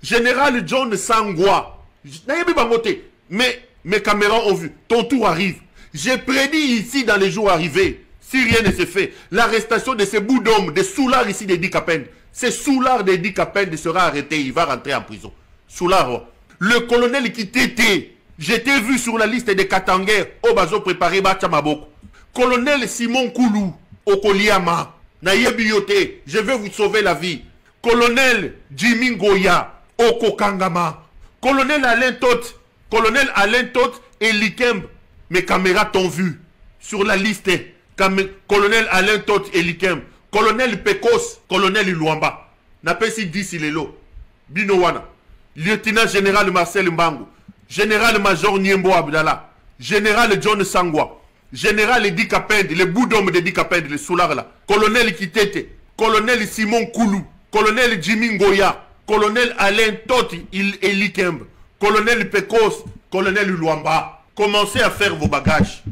Général John Sangwa, mais mes caméras ont vu. Ton tour arrive. J'ai prédit ici dans les jours arrivés, si rien ne se fait, l'arrestation de ces bouts d'hommes, des soulards ici des Dikapend. Ce soulard des Dikapend sera arrêté, il va rentrer en prison. Soulard. Le colonel qui t'était, j'étais vu sur la liste des Katangais, au bazo préparé Bachamaboko. Colonel Simon Koulou, Okoliama, Nayebiyote, je vais vous sauver la vie. Colonel Jimmy Goya, Okokangama. Colonel Alain Tot et Likembe. Mes caméras t'ont vu sur la liste. Colonel Alain Tot et Likembe. Colonel Pekos, Colonel Luamba. Napesi 10 Ilelo. Binowana. Lieutenant général Marcel Mbangu. Général-major Niembo Abdallah. Général John Sangwa. Général Dikapend, les bouts d'hommes de Dikapend, les soulards là. Colonel Kitete. Colonel Simon Koulou. Colonel Jimmy Ngoya. Colonel Alain Toti et Likembe. Colonel Pekos. Colonel Luamba. Commencez à faire vos bagages.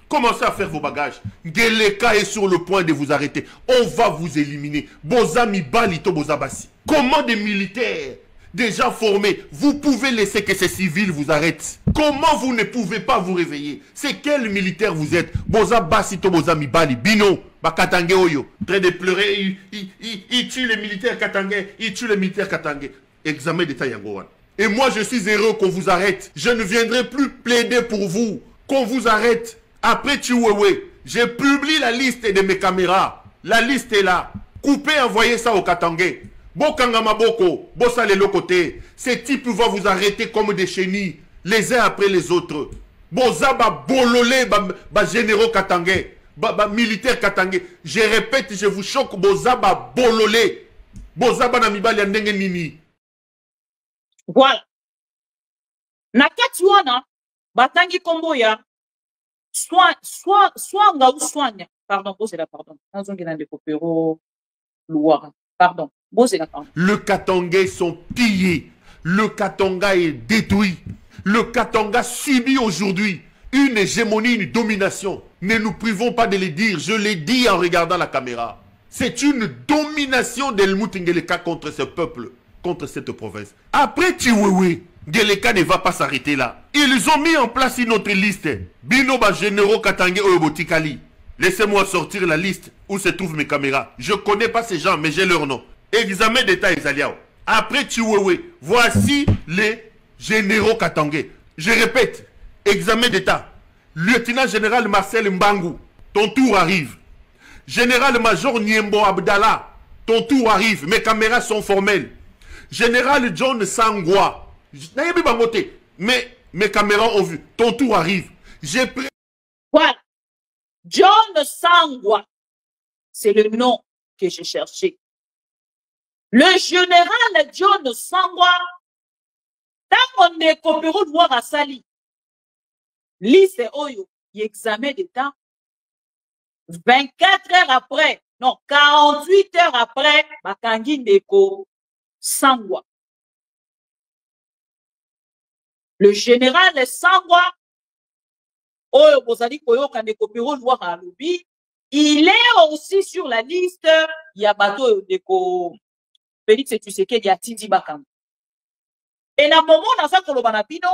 Commencez à faire vos bagages. Ngeleka est sur le point de vous arrêter. On va vous éliminer. Bozami Balito Bozabasi. Comment des militaires déjà formés, vous pouvez laisser que ces civils vous arrêtent? Comment vous ne pouvez pas vous réveiller? C'est quel militaire vous êtes? Bozabasi to Bozami Bali. Bino. Bakatangé Oyo. Très de pleurer. Il tue les militaires Katangé. Il tue les militaires Katangé. Examen d'État Yangowan. Et moi, je suis heureux qu'on vous arrête. Je ne viendrai plus plaider pour vous. Qu'on vous arrête. Après Chiwewe, j'ai publié la liste de mes caméras. La liste est là. Coupez, envoyez ça au Katangé. Bokangama Boko, Bosalelo côté. Ces types vont vous arrêter comme des chenilles, les uns après les autres. Bozaba Bololé, généraux Katangé, militaire Katangé. Je répète, je vous choque, Bozaba Bololé. Bozaba Namibali Ndenge Nini. Voilà. Nakati wana, batangi kombo ya, soit nga ou soigne. Pardon, c'est la pardon. Pardon. Le Katangais sont pillés. Le Katanga est détruit. Le Katanga subit aujourd'hui une hégémonie, une domination. Ne nous privons pas de le dire. Je l'ai dit en regardant la caméra. C'est une domination d'Helmut Ngeleka contre ce peuple, contre cette province. Après Chiwewe, Ngeleka ne va pas s'arrêter là. Ils ont mis en place une autre liste. Binoba généraux Katangé Oyobotikali. Laissez-moi sortir la liste où se trouvent mes caméras. Je ne connais pas ces gens, mais j'ai leur nom. Examen d'État Ezaliao. Après Chiwewe, voici les généraux katangais. Je répète, examen d'État. Lieutenant général Marcel Mbangu, ton tour arrive. Général-major Niembo Abdallah, ton tour arrive. Mes caméras sont formelles. Général John Sangwa, mais mes caméras ont vu. Ton tour arrive. J'ai pris... Voilà. John Sangwa, c'est le nom que j'ai cherché. Le général John Sangwa, dans mon écopéro de voir à Sali, liste Oyo, il examen d'État, 24 heures après, non, 48 heures après, Bakangi Ndeko Sangwa. Le général Sangwa, Oyo Bozali Koyoka Ndekopéro de voir à Lobi, il est aussi sur la liste Yabato Ndeko Félix Tshisekedi ya Tindi Bakam. Et na moment dans ça Kolobanapino,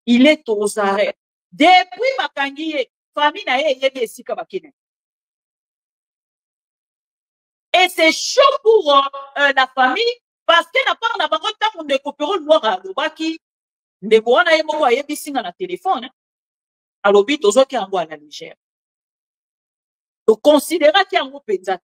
il est aux arrêts. Depuis Bakangi, famille na yebi esika bakine. Et c'est chaud pour la famille parce que na part na bango tango Ndekopéro de voir à Lobaki, Ndeko wana ye moko ayebi singa na téléphone. Alobi tozoki yango à la Niger. Donc considéra ki yango penza.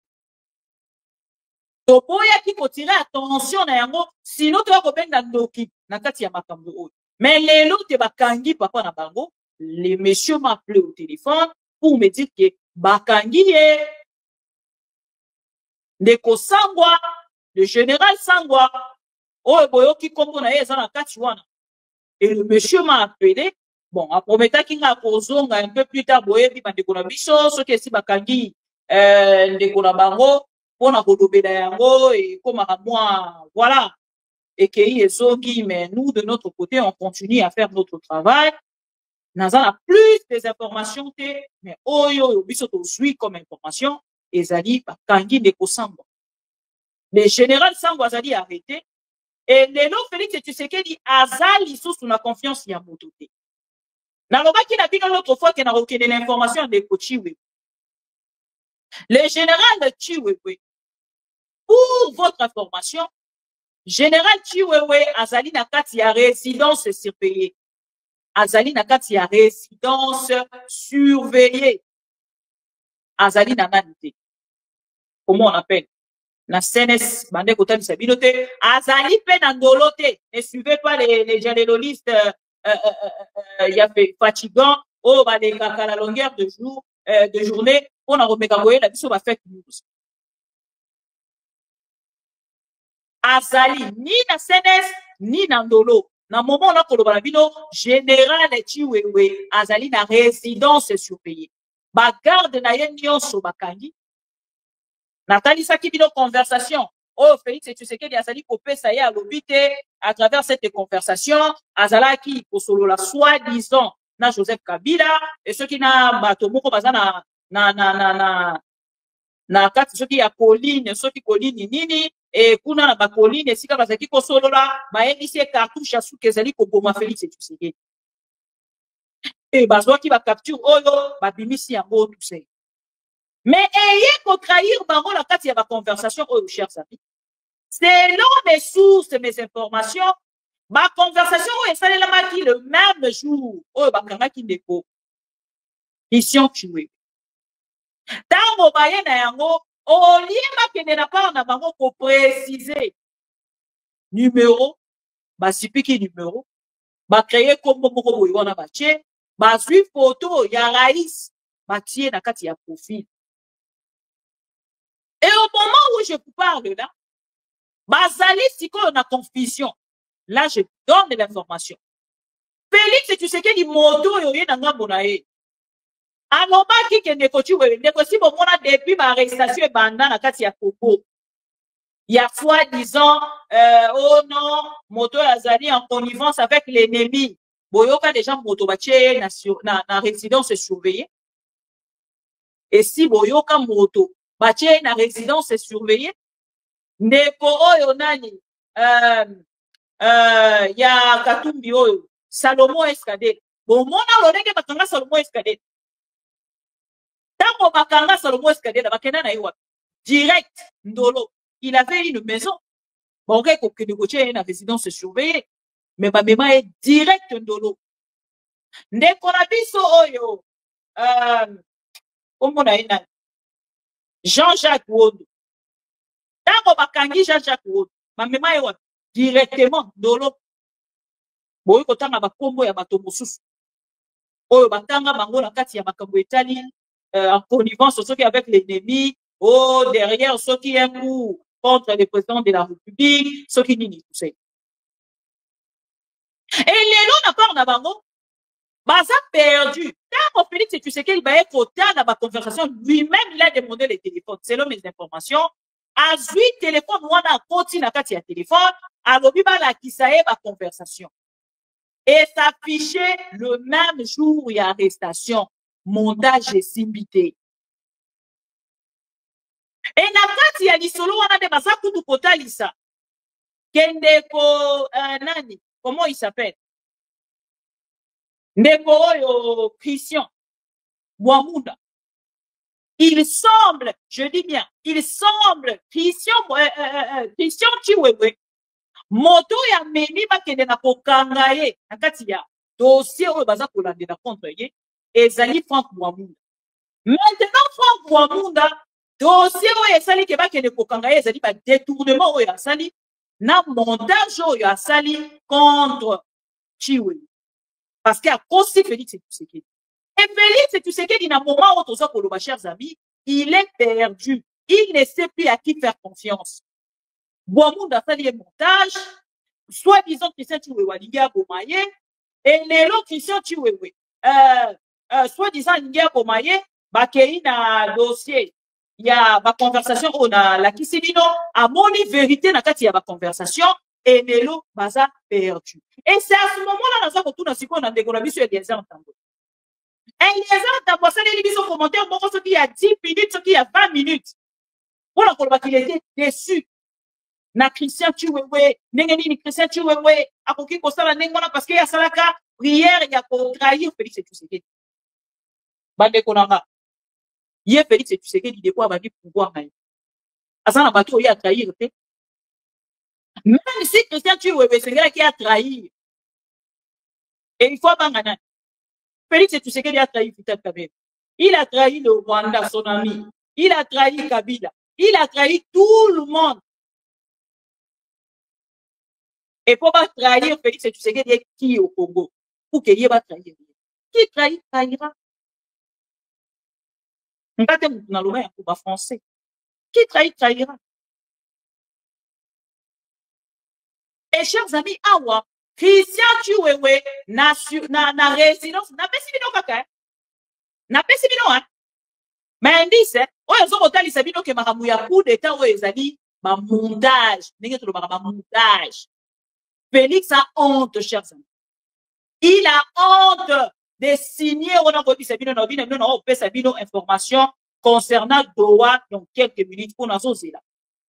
Donc boya ki ko tirer attention na yango sinon to ko benga ndoki na kati ya makambo oyo. Mais lelo te bakangi papa na bango, les messieurs m'appelaient au téléphone pour me dire que bakangi ye Ndeko Sangwa, le général Sangwa, oyo boyoki kombo na ye eza na kati wana. Et le monsieur m'a appelé. Bon, à promettre qu'il a kozonga un peu plus tard, boye bi bandeko na biso, so ke si bakangi ndeko na bango pona kolobela yango et comme à moi, voilà. Et qu'il est zongi, mais nous de notre côté, on continue à faire notre travail. Naza a plus des informations que mais oyo biso to suit comme information ezali bakangi ndeko Sangwa. Le général Sangwa azali arrêté. Et lelo Félix Tshisekedi azali sous la confiance ya moto te. Na lobaki na bino l'autre fois que na rekene l'information de Chiwewe. Le général Chiwewe, pour votre information, général Chiwewe azali na kati ya résidence surveillée. Azali na kati ya résidence surveillée. Azali na nanite. Comment on appelle? Na CNS, bande kota bisabinote, azali pe na ndolote. Ne suivez pas les généralistes, y a fait fatigant, oh, bah, à la longueur de jour, de journée, on a remis la biso va fake news. Azali, ni na CNS, ni na ndolo. Na moment là, pour le bino, général Chiwewe, azali na résidence surveillée. Ba garde na yen nyonso bakangi. Nathalie Sakibino conversation. Oh, Félix Tshisekedi azali kopé ça y a l'obité à travers cette conversation. Azalaki pour solo la soi-disant na Joseph Kabila et ceux qui na batomoko bazana na kati ceux qui a Colline, ceux qui Colline nini et kuna na ba Colline sika bazaki ko solo la ba ebisi cartouche asu kezali ko boma Félix Tshisekedi. Et bazwa ki ba capture oyo ba bimisi yango tout ça. Mais ayez pour trahir bango la carte, il y a ma conversation, oh, chers amis. Selon mes sources, mes informations, ma conversation, oh, et ça est là, qui le même jour, oh, bah, qui n'est-ce mission tuée. Dans mon baye na yango, au lieu ma kene na pas, on a bango pour préciser numéro, bah, si piqué numéro, bah, créer comme moko boy, on a batché, bah, suivre photo, il y a Raïs, bah, tiens, na carte, il y a profil. Et au moment où je vous parle là, Bazali, si on a confusion, là je donne de l'information. Félix, tu sais qu'il dit moto et rien n'a pas alors qui que négocie bon a depuis ma arrestation et bandana na kati ya Koko. Il y a soi-disant oh non, moto azali en connivence avec l'ennemi. Boyoka déjà moto baché na résidence surveillée. Et si boyoka moto baché na résidence surveillée, ndeko oyo nani ya Katumbi oyo Salomo Escadé. Bon mona lolenge bakanga Salomo Escadé. Tango Makanga Salomo Escadé, Bakena na Ewa. Direct, Ndolo. Il avait une maison. Bon, ok, qu'on négocier une résidence surveillée. Mais ma mémoire est direct, Ndolo. Ndekorabiso Oyo. Comment on a une Jean-Jacques Wodo. Tango Bakangi Jean-Jacques Wodo. Ma mémoire est Ewa. Directement, Ndolo. Bon, kotanga bakombo ya bato mosusu. Oyo batanga bango na kati ya makambo etali en connivence ceux qui avec l'ennemi, derrière ceux qui un coup contre le président de la République, ceux qui nini tout ça. Et les lots n'a pas en bango, baza perdu. Quand Félix Tshisekedi va être au temps dans ma conversation, lui-même il a demandé les téléphones. Selon mes informations, à 8 téléphones, on a continué na kati ya téléphone, à l'obiba la kisaye ma conversation. Et s'affichait le même jour, il y a arrestation, montage et simbité. Et na kati ya lisolo wana de basa kutu kotalisa. Kendeko nani, comment il s'appelle? Ndeko oyo Christian Mwamunda. Il semble, je dis bien, il semble Christian Chiwewe. Moto ya meni bakende na kokanga ye na kati ya dossier oyo baza kolandela contre ye ezali Franck Mwamunda. Maintenant Franck Mwamunda dossier oyo esali ke bakende kokanga ye ezali ba détournement oyo asali na montage oyo asali contre Chiwewe parce que a cause Félix Tshisekedi. Et Félix Tshisekedi na moment où toza koloba chers amis, il est perdu. Il ne sait plus à qui faire confiance. Mwamunda sali montage, soi-disant Christian Chiwewe alingia bomaye, et lelo Christian Chiwewe, soi-disant alingia bomaye, bakei na dossier, il y a ma conversation, on a la kisibino, à mon vérité na kati ya ma conversation, et lelo baza perdu. Et c'est à ce moment-là, nous avons tout dans ce qu'on a découvert sur les entendus. Et les entendus, ça les biso commentaires, bon, ce qui y a 10 minutes, ce qui y a 20 minutes. Voilà, pour qu'il était déçu. Na Christian Chiwewe, nengeni Christian Chiwewe, akoki kosala nengona parce que ya salaka prière ya ko trahir Félix Tshisekedi. Bande konanga. Ye Félix Tshisekedi de quoi va dire pouvoir na. Asana bato ya trahir te. Même si Christian Chiwewe c'est quelqu'un qui a trahi. Et il faut bangana. Félix Tshisekedi a trahi Vital Kamerhe. Il a trahi le Rwanda, son ami. Il a trahi Kabila. Il a trahi tout le monde. Et pour pas trahir Félix Tshisekedi qui au Congo pour qu'il y ait pas trahir. Qui trahit trahira. On va te dans le main pour français. Qui trahit trahira. Et chers amis, awa Christian Chiwewe na résidence na pesi bino kaka. Na pesi bino hein. Mais indice oyo zo kotali sabino ke makamu ya coup d'état oyo ezali ba montage. Ndenge to ba montage. Félix a honte, chers amis. Il a honte de signer au nom de information concernant Doha dans quelques minutes pour nous là.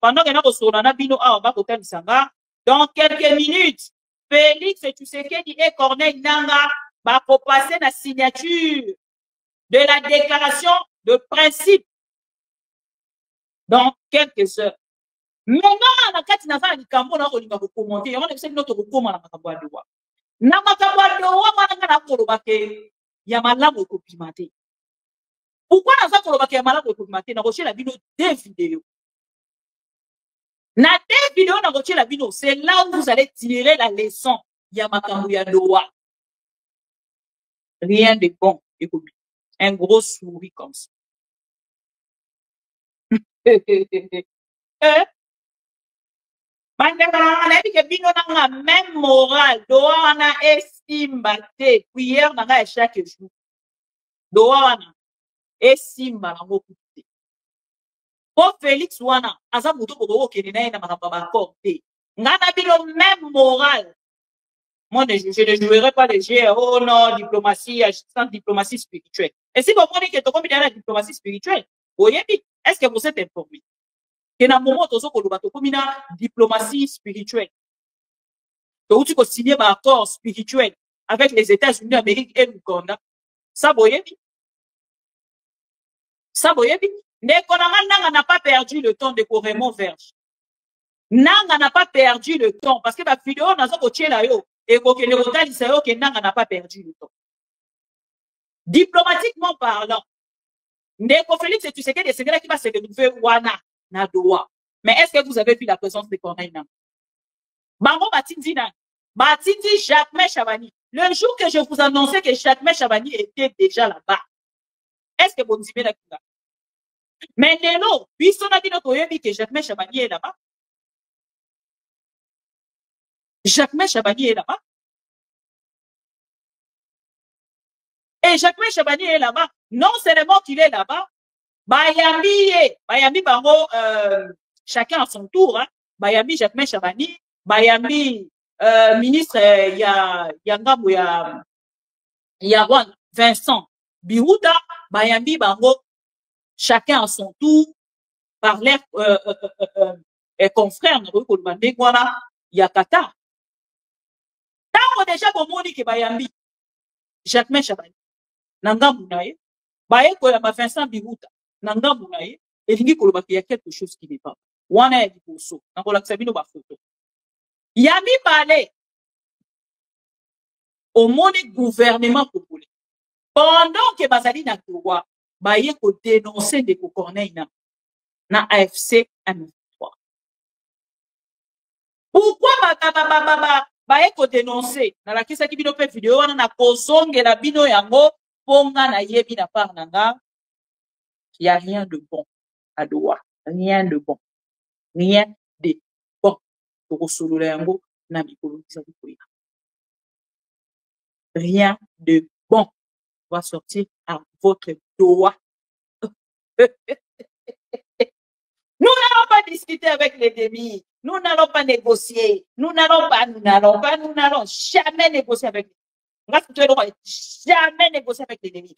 Pendant que nous avons bino a ba kotel sanga dans quelques minutes Félix Tshisekedi et Corneille Nangaa va passer la signature de la déclaration de principe dans quelques heures. Maintenant, na kati na zala likambo na kolinga ko commenter, yango na biso to ko koma na makambo ya Doha. Na makambo ya Doha wana na koloba ke ya malamu ko pimate. Pourquoi na za koloba ke ya malamu ko pimate na rocher la bino des vidéos. Na des vidéos na rocher la bino, c'est là où vous allez tirer la leçon ya makambo ya Doha. Rien de bon, écoute. Un gros souris comme ça. Même moral, Doha na estimba te, prière na chaque jour. Doha na estimba na mokute. Pour Félix wana, aza muto ko kene na ina makamba ba porte. Ngana bino même moral. Moi, je ne jouerai pas les jeux, oh non, diplomatie, sans diplomatie spirituelle. Et si vous comprenez que tu as la diplomatie spirituelle, est-ce que vous êtes informé? Que dans le moment où tu as la diplomatie spirituelle, tu as signé un accord spirituel avec les États-Unis, l'Amérique et l'Ouganda, ça, vous voyez? Ça, boyebi. Nanga n'a pas perdu le temps de Raymond Verge. Nanga n'a pas perdu le temps. Parce que la vidéo, n'a pas et que Nanga n'a pas perdu le temps. Diplomatiquement parlant, Ndeko Félix, tu sais que c'est là qui va se renouveler Wana, Nadoa. Mais est-ce que vous avez vu la présence de Corneille Nanga? Bango Batindi Jacques Chabani. Le jour que je vous annonçais que Jacques Chabani était déjà là-bas, est-ce que vous me dites là? Mais Nélo, puisqu'on a dit notre ami que Jacques Chabani est là-bas. Jacques Chabani est là-bas. Et Jacques Chabani est là-bas. Non seulement qu'il est là-bas, Bayami Bango, chacun à son tour, hein. Bayami Jacques Chabani, Bayami ministre Yangamou Yawan Vincent Biruta, Bayami Bango, chacun à son tour, par leurs confrères, Yakata. Tant déjà pour moi que Bayami Jacques Chabani, Nangamounaye, Bayeko ya Vincent Biruta, Nangamounaye, et il dit qu'il y a quelque chose qui n'est pas. Wana est Bosso, Nangola Sabino Bafoto. Yami parlé au monde gouvernement congolais. Pendant que Bazali n'a pas Bayeko dénoncer de Corneille na AFC M3. Pourquoi Bayeko dénoncer na la kisa ki bino pe vidéo wana na kozonge la bino yango ponga na yebi na part nanga? Il n'y a rien de bon à Doha. Rien de bon. Rien de bon. Rien de bon va sortir à votre Doha. Nous n'allons pas discuter avec l'ennemi. Nous n'allons pas négocier. Nous n'allons jamais négocier avec l'ennemi. Jamais négocier avec l'ennemi.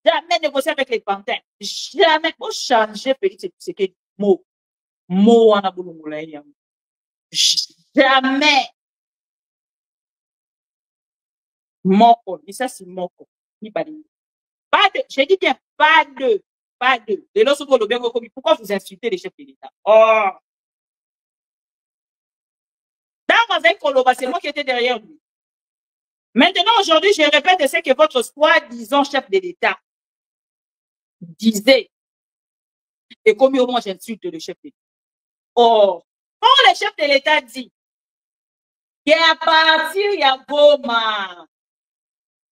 Jamais négocier avec les pantins. Jamais. Pour changer, c'est que mot en aboulou. Jamais. Moko. Et ça, c'est moko. Pas de. J'ai dit bien pas de. Pas de. Pourquoi vous insultez les chefs de l'État? Oh. C'est moi qui étais derrière lui. Maintenant, aujourd'hui, je répète ce que votre soi-disant chef de l'État disait. Et comme au moins j'insulte le chef de l'État. Oh, quand le chef de l'État dit qu'à partir ya Goma,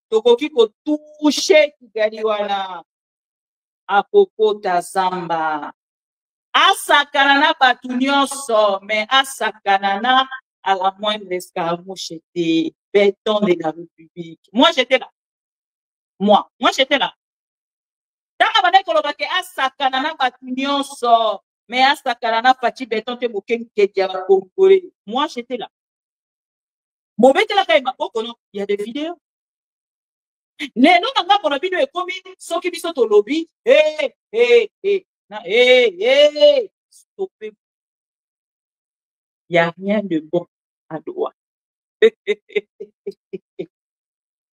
tokoki ko toucher Kigaliwana, Apokota Zamba, Asakanana Batunyoso, mais Asakanana à la moindre escarmouche des béton de la République. Moi, j'étais là. Moi, j'étais là. Dans la manière qu'on a dit, Asakanana Batunyoso, mais Asakanana Fati béton te moken kedia congolais. Moi, j'étais là. Bon, mais là, il y a des vidéos. Les noms d'anglais qu'on a vu de commis, ceux qui sont au lobby, stoppez. Il n'y a rien de bon à Doha.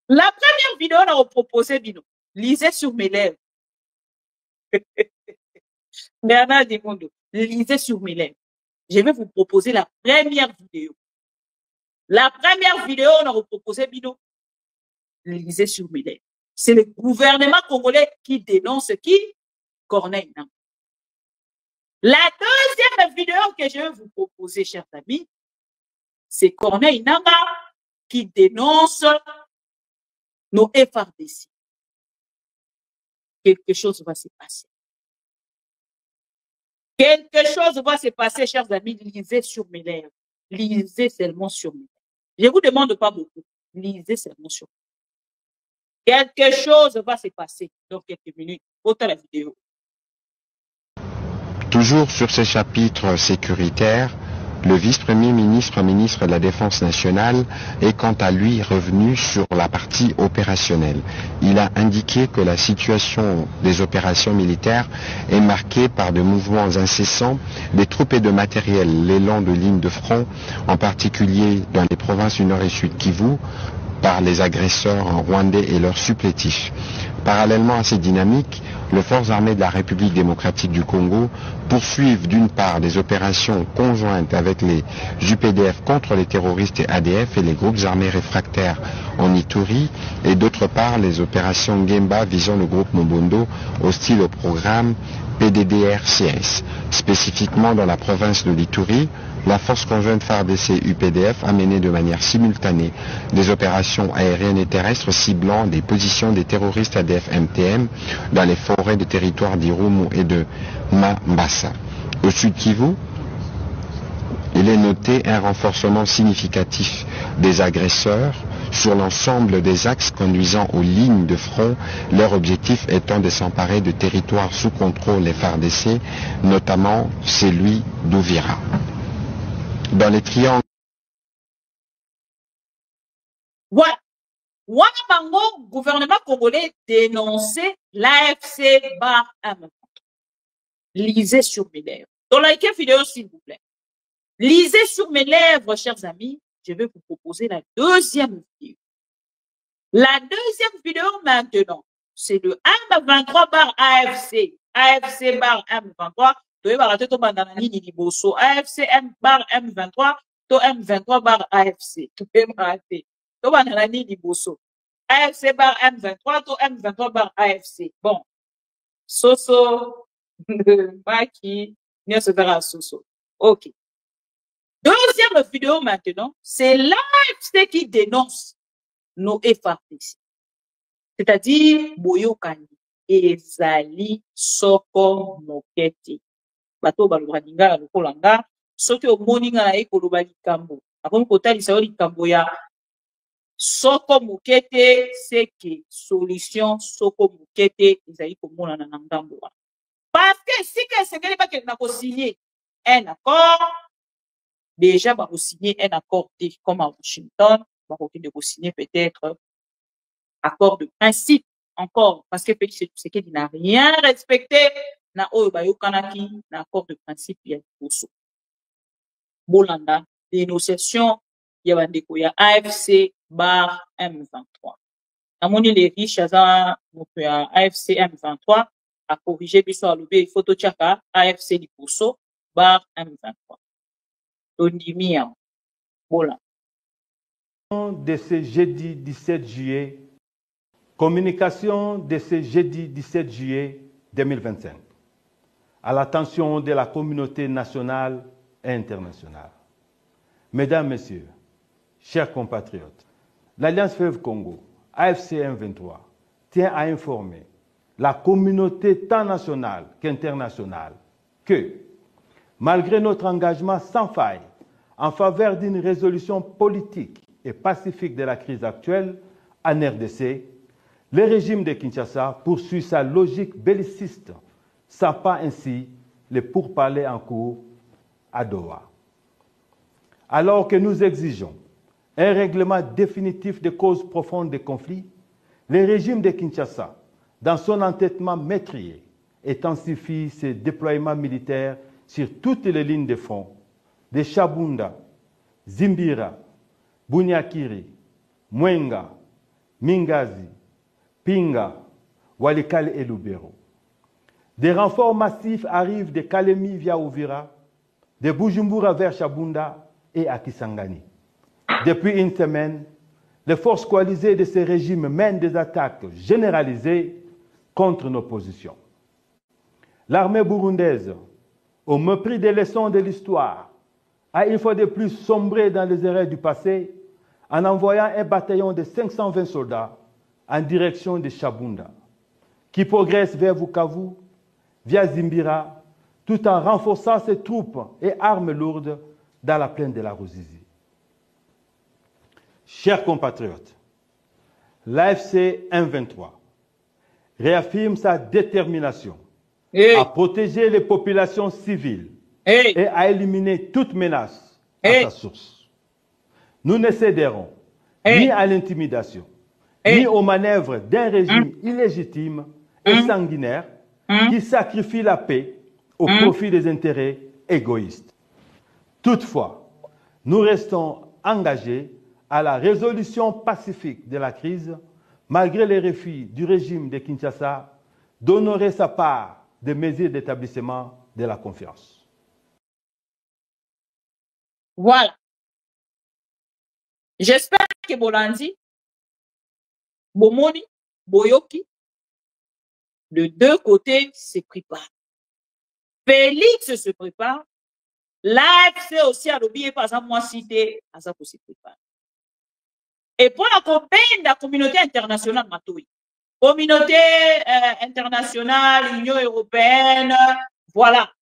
La première vidéo, on a proposé, Bino. Lisez sur mes lèvres. Bernard Demondo, lisez sur mes lèvres. Je vais vous proposer la première vidéo. La première vidéo, on a proposé, Bino. Lisez sur mes lèvres. C'est le gouvernement congolais qui dénonce qui? Corneille Nanga. La deuxième vidéo que je vais vous proposer, chers amis, c'est Corneille Nanga qui dénonce nos FRDC. Quelque chose va se passer. Quelque chose va se passer, chers amis. Lisez sur mes lèvres. Lisez seulement sur mes lèvres. Je ne vous demande pas beaucoup. Lisez seulement sur mes lèvres. Quelque chose va se passer dans quelques minutes. Autant la vidéo. Toujours sur ces chapitres sécuritaires, le vice-premier ministre, ministre de la Défense nationale, est quant à lui revenu sur la partie opérationnelle. Il a indiqué que la situation des opérations militaires est marquée par de mouvements incessants des troupes et de matériel le long de lignes de front, en particulier dans les provinces du Nord et Sud Kivu, par les agresseurs rwandais et leurs supplétifs. Parallèlement à ces dynamiques, les forces armées de la République démocratique du Congo poursuivent d'une part des opérations conjointes avec les UPDF contre les terroristes et ADF et les groupes armés réfractaires en Ituri, et d'autre part les opérations Gemba visant le groupe Mobondo hostile au programme PDDR-CS. Spécifiquement dans la province de l'Ituri, la force conjointe FARDC-UPDF a mené de manière simultanée des opérations aériennes et terrestres ciblant des positions des terroristes ADF-MTM dans les forêts de territoire d'Irumu et de Mambasa. Au sud Kivu, il est noté un renforcement significatif des agresseurs sur l'ensemble des axes conduisant aux lignes de front, leur objectif étant de s'emparer de territoires sous contrôle des FARDC, notamment celui d'Ouvira. Dans les triangles. Voilà. Wanabango, gouvernement congolais dénonçait l'AFC bar M. Lisez sur mes lèvres. Dans la vidéo, s'il vous plaît. Lisez sur mes lèvres, chers amis. Je vais vous proposer la deuxième vidéo. La deuxième vidéo maintenant, c'est le M23 bar AFC. AFC bar M23. AFC M bar M23. To M23 bar AFC. AFC bar M23. To M23 bar AFC. Bon. Soso. Baki. N'y se verra Soso. Ok. Deuxième vidéo maintenant, c'est l'AFC qui dénonce nos FARDC. C'est-à-dire, Boyokani, Ezali, Soko, Moketi. Bato balubadinga, lukolanga, soki omoninga na ekolubali kambo. Akomi kotali saoli kambo ya Soko Mokete, c'est que solution Soko Mokete, ezali komona na ngambo. Parce que si que c'est que pas que na ko signer un accord, déjà, on va signer un accord comme à Washington, on va signer peut-être accord de principe encore, parce que c'est qu'il n'a rien respecté, na accord de principe, il y a Bosso. Bolanda, dénonciation, il y a AFC bar M23. Amoni les riches, AFC M23 a corrigé l'histoire, le photo tchaka, AFC di Bosso bar M23. De ce jeudi 17 juillet, communication de ce jeudi 17 juillet 2025, à l'attention de la communauté nationale et internationale. Mesdames, Messieurs, chers compatriotes, l'Alliance Fleuve Congo, AFC M23, tient à informer la communauté tant nationale qu'internationale que, malgré notre engagement sans faille en faveur d'une résolution politique et pacifique de la crise actuelle en RDC, le régime de Kinshasa poursuit sa logique belliciste, sapant ainsi les pourparlers en cours à Doha. Alors que nous exigeons un règlement définitif des causes profondes des conflits, le régime de Kinshasa, dans son entêtement meurtrier, intensifie ses déploiements militaires sur toutes les lignes de front, de Shabunda, Zimbira, Bunyakiri, Mwenga, Mingazi, Pinga, Walikale et Lubero. Des renforts massifs arrivent de Kalemi via Uvira, de Bujumbura vers Shabunda et à Kisangani. Depuis une semaine, les forces coalisées de ces régimes mènent des attaques généralisées contre nos positions. L'armée burundaise, au mépris des leçons de l'histoire, a une fois de plus sombré dans les erreurs du passé en envoyant un bataillon de 520 soldats en direction de Shabunda, qui progresse vers Bukavu, via Zimbira, tout en renforçant ses troupes et armes lourdes dans la plaine de la Ruzizi. Chers compatriotes, l'AFC M23 réaffirme sa détermination à protéger les populations civiles et à éliminer toute menace à sa source. Nous ne céderons ni à l'intimidation, ni aux manœuvres d'un régime illégitime et sanguinaire qui sacrifie la paix au profit des intérêts égoïstes. Toutefois, nous restons engagés à la résolution pacifique de la crise, malgré les refus du régime de Kinshasa d'honorer sa part des mesures d'établissement de la confiance. Voilà. J'espère que Bolandi, Bomoni, Boyoki, de deux côtés se préparent. Félix se prépare. L'AFC aussi a l'oublié par exemple moi cité, à ça se prépare. Et pour la communauté internationale, Matoui. Communauté internationale, Union européenne, voilà.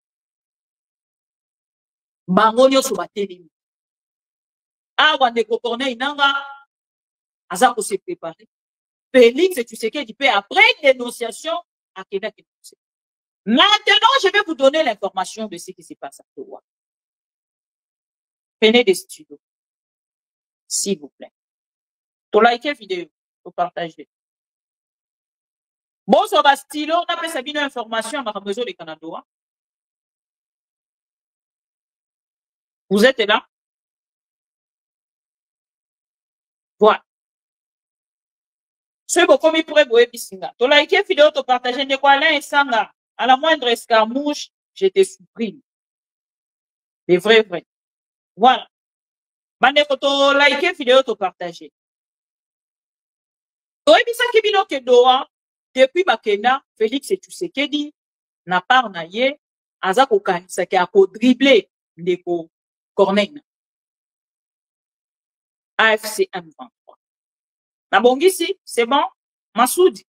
Bangonio Sobateli. Ah, Wandeko Corneille Nanga, Azako s'est préparé. Félix, tu sais qu'il peut, après une dénonciation, à Québec. Maintenant, je vais vous donner l'information de ce qui se passe à Towa. Prenez des studios. S'il vous plaît. Tu likez la vidéo, tu partagez. Bon, sur Bastilo, on a fait une information à besoin de Canada. Vous êtes là? Voilà. Ce que comme il pourrait vous épicinga. Tu likez la vidéo, tu partagez. Ne quoi l'un et sanga. À la moindre escarmouche, j'étais supprime. C'est vrai, vrai. Voilà. Bande ko to like vidéo to partager. To ebisa kibino ke doa depuis bakenda Félix Tshisekedi na part na ye aza ko kanisa ke ako dribbler ndeko Corneille. AFC M23. Na bongisi, c'est bon. Masoudi.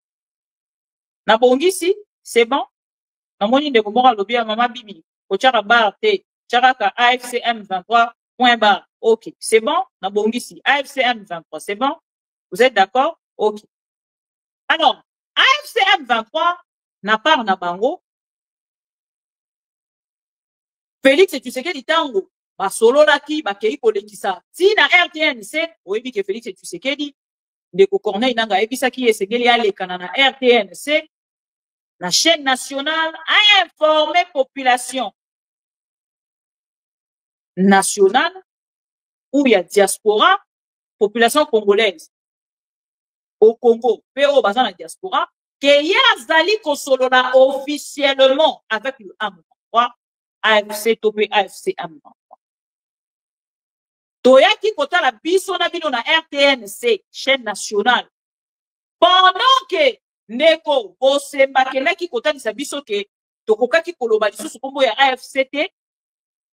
Na bongisi, c'est bon. Na moni ndeko mora lobi ya mama bibi. Ko tchaka bar te, tchaka ka AFC M23. Point barre. OK. C'est bon? Na bongisi. AFC M23. C'est bon? Vous êtes d'accord? OK. Alors, AFC M23 n'a pas na bango. Félix Tshisekedi tango. Ba solo laki, ba kei kolekisa. Si na RTNC, oyebi ke Félix Tshisekedi, ndeko Corneille nanga ebisa ki esengeli alekana na RTNC, la chaîne nationale a informé population nationale ou il y a diaspora, population congolaise au Congo, PO basant la diaspora, que Yazali Kosolola officiellement avec le AM23, AFC Topé, AFC AM23. Toyaki Kota la biso na bino na RTNC, chaîne nationale. Pendant que Neko Osemba Keleki Kota ni sabiso ke Tokokaki Koloba lisusu kombo ya AFCT,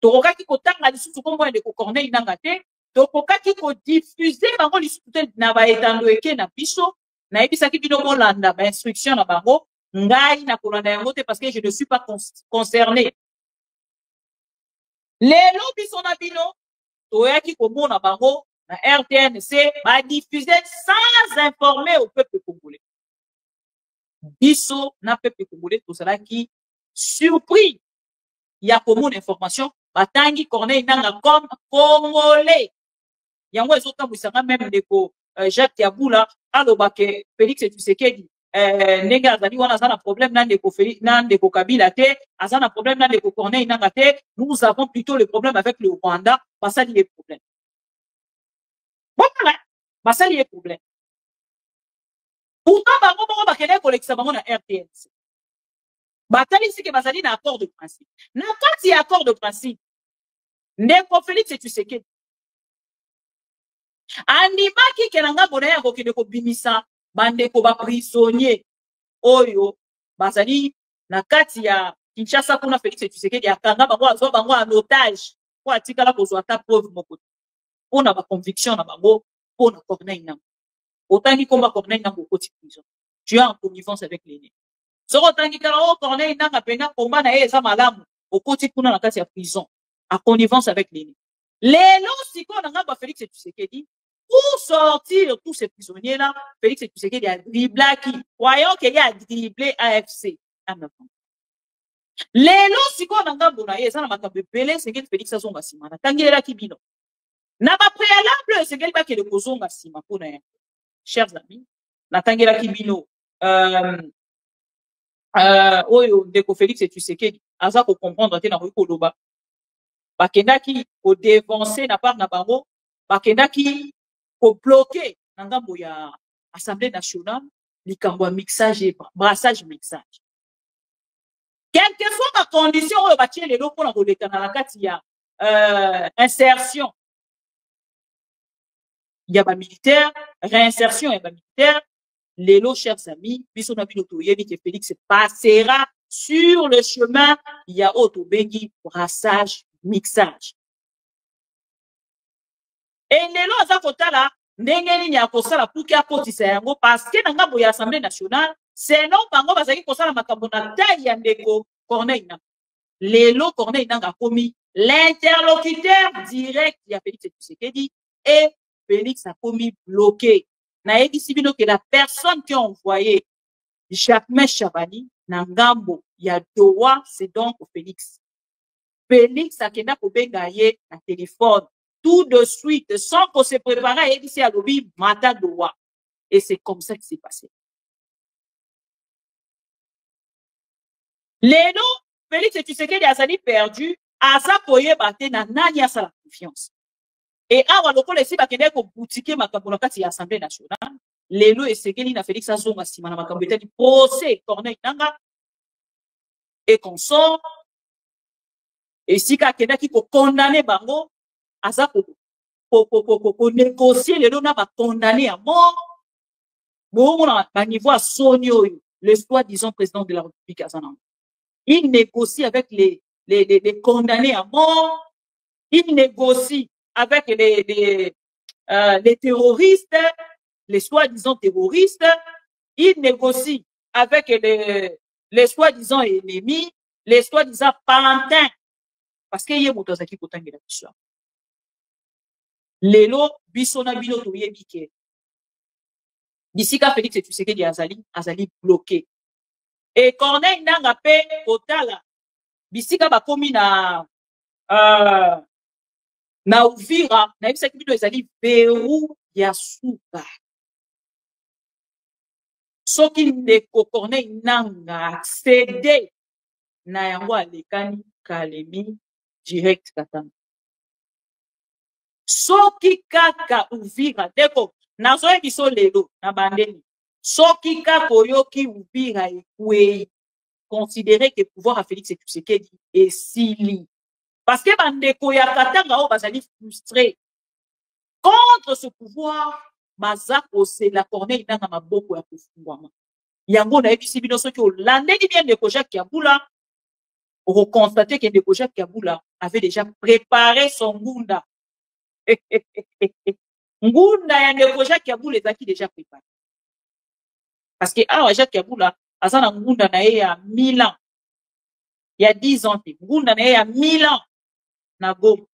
Tokokaki Kotanga lisusu kombo ya Ndeko Corneille Nangate, Tokokaki ko diffuser bango lisusu na ba etando eke na biso, na ebisaki bino molanda ba instruction na bango, ngai na kolanda yango te parce que je ne suis pas concerné. Lelo biso na bino, toyaki komona bango na RTNC ba diffuser sans informer au peuple congolais. Biso na peuple congolais tozalaki surpris. Il y a comme une information, batangi Corneille Nanga comme congolais. Yango ezota musanga même ndeko Jacques Yabula aloba ke Félix Tshisekedi ndenge azali wana aza na problème na ndeko Félix na ndeko Kabila te, aza na problème na ndeko Corneille Nanga te, nous avons plutôt le problème avec le Rwanda, basali les problèmes. Voilà, basali les problèmes. Pourtant bango bango bakene kolekisa bango na RTNC. Batali si ke bazali na accord de principe. Na kati ya accord de principe, ndeko Félix Tshisekedi andimaki kenanga bona ya kokende kobimisa bandeko ba prisonnier oyo bazali na kati ya Kinshasa kuna Félix Tshisekedi akanga bango azo bango en otage po atikala kozwa ta preuve moko pona ba conviction na bango pona Corneille Nanga. Otangi komba Corneille Nanga okoti prison. Tu es en connivence avec l'ennemi. Soko tangi kala o Corneille Nanga pena komba na eza malamu okoti kuna na kati ya prison en connivence avec l'ennemi. Lelo siko nanga ba Félix Tshisekedi pour sortir tous ces prisonniers-là, Félix Tshisekedi a dribblé qui? Voyons qu'il a dribblé AFC. Lelo siko nanga bona ye sana makambe pele sengeli Félix azonga sima na tangela kibino. Na ba préalable sengeli ba kele kozonga sima pona ya. Chers amis, na tangela kibino oyo ndeko Félix Tshisekedi aza ko comprendre te na ko loba. Bakendaki ko dévancer na part na bango, bakendaki ko bloquer na ngambo ya Assemblée nationale likambo ya mixage et brassage mixage. Quelle que soit ma condition, on va tirer les lots pour la carte, il y a insertion. Il y a ma militaire, réinsertion, il y a ma militaire. Les lots, chers amis, puisqu'on a vu que Félix passera sur le chemin, il y a autobengi, brassage, mixage. Et les lots, à côté là, ndenge ni akosala pour qu'il akotisa yango parce que na ngambo ya Assemblée nationale, c'est non bango bazaki kosala makambo na taille ya ndeko Corneille na. Lelo Corneille nanga komi l'interlocuteur direct ya Félix Tshisekedi et Félix a commis bloqué. Naebisi bino que la personne qui a envoyé Jacquemain Chabani Nangambo ya Doha, c'est donc Félix. Félix a kenda kobenga ye na téléphone tout de suite sans qu'on se prépare à ici à lobby Mata Doha. Et c'est comme ça que c'est passé. Lelo Félix Tshisekedi a sali perdu à sa koye bate na nani a sa confiance. Et awa lokola esi bakende ko boutique makambo na kati ya Assemblée nationale, lelo esekeli na Félix azonga sima na makambo etali procès Corneille Nanga et consort et si ka kenda ki ko condamner bango aza ko négocier lelo na ba condamner à mort bon na niveau à sonio le soi-disant président de la République azana. Il négocie avec les condamnés à mort, il négocie avec les terroristes, les soi-disant terroristes, il négocie avec les soi-disant ennemis, les soi-disant pantins. Parce qu'il y a beaucoup de gens qui ont été là. Lelo, bisona bino touye bike. D'ici qu'à Félix Tshisekedi azali bloqué. Et Corneille Nanga pe otala. Bisika ba komi na Uvira, na yebisa ki bino ezali verrou ya suka. Soki ndeko Corneille Nanga accédé na yango alekani Kalemi direct Katanga. Soki kaka Uvira, deko nazoye biso lelo na bandeni. Soki kaka oyoki Uvira ekwe considérer que le pouvoir à Félix Tshisekedi est sili. Parce que bandeko ya Katanga o bazali frustré contre ce pouvoir, bazako c'est la Corneille Nanga maboko ya kufungwama. Yango na ebisi bino soki olandeli bien ndeko Jacques Kabula, on constater que ndeko Jacques Kabula avait déjà préparé son ngunda. Ngunda ya ndeko Jacques Kabula ezaki déjà préparé. Parce que awa Jacques Kabula azana ngunda na ye ya 1000 ans. Il y a 10 ans, ngunda na ye ya 1000 ans. Na go.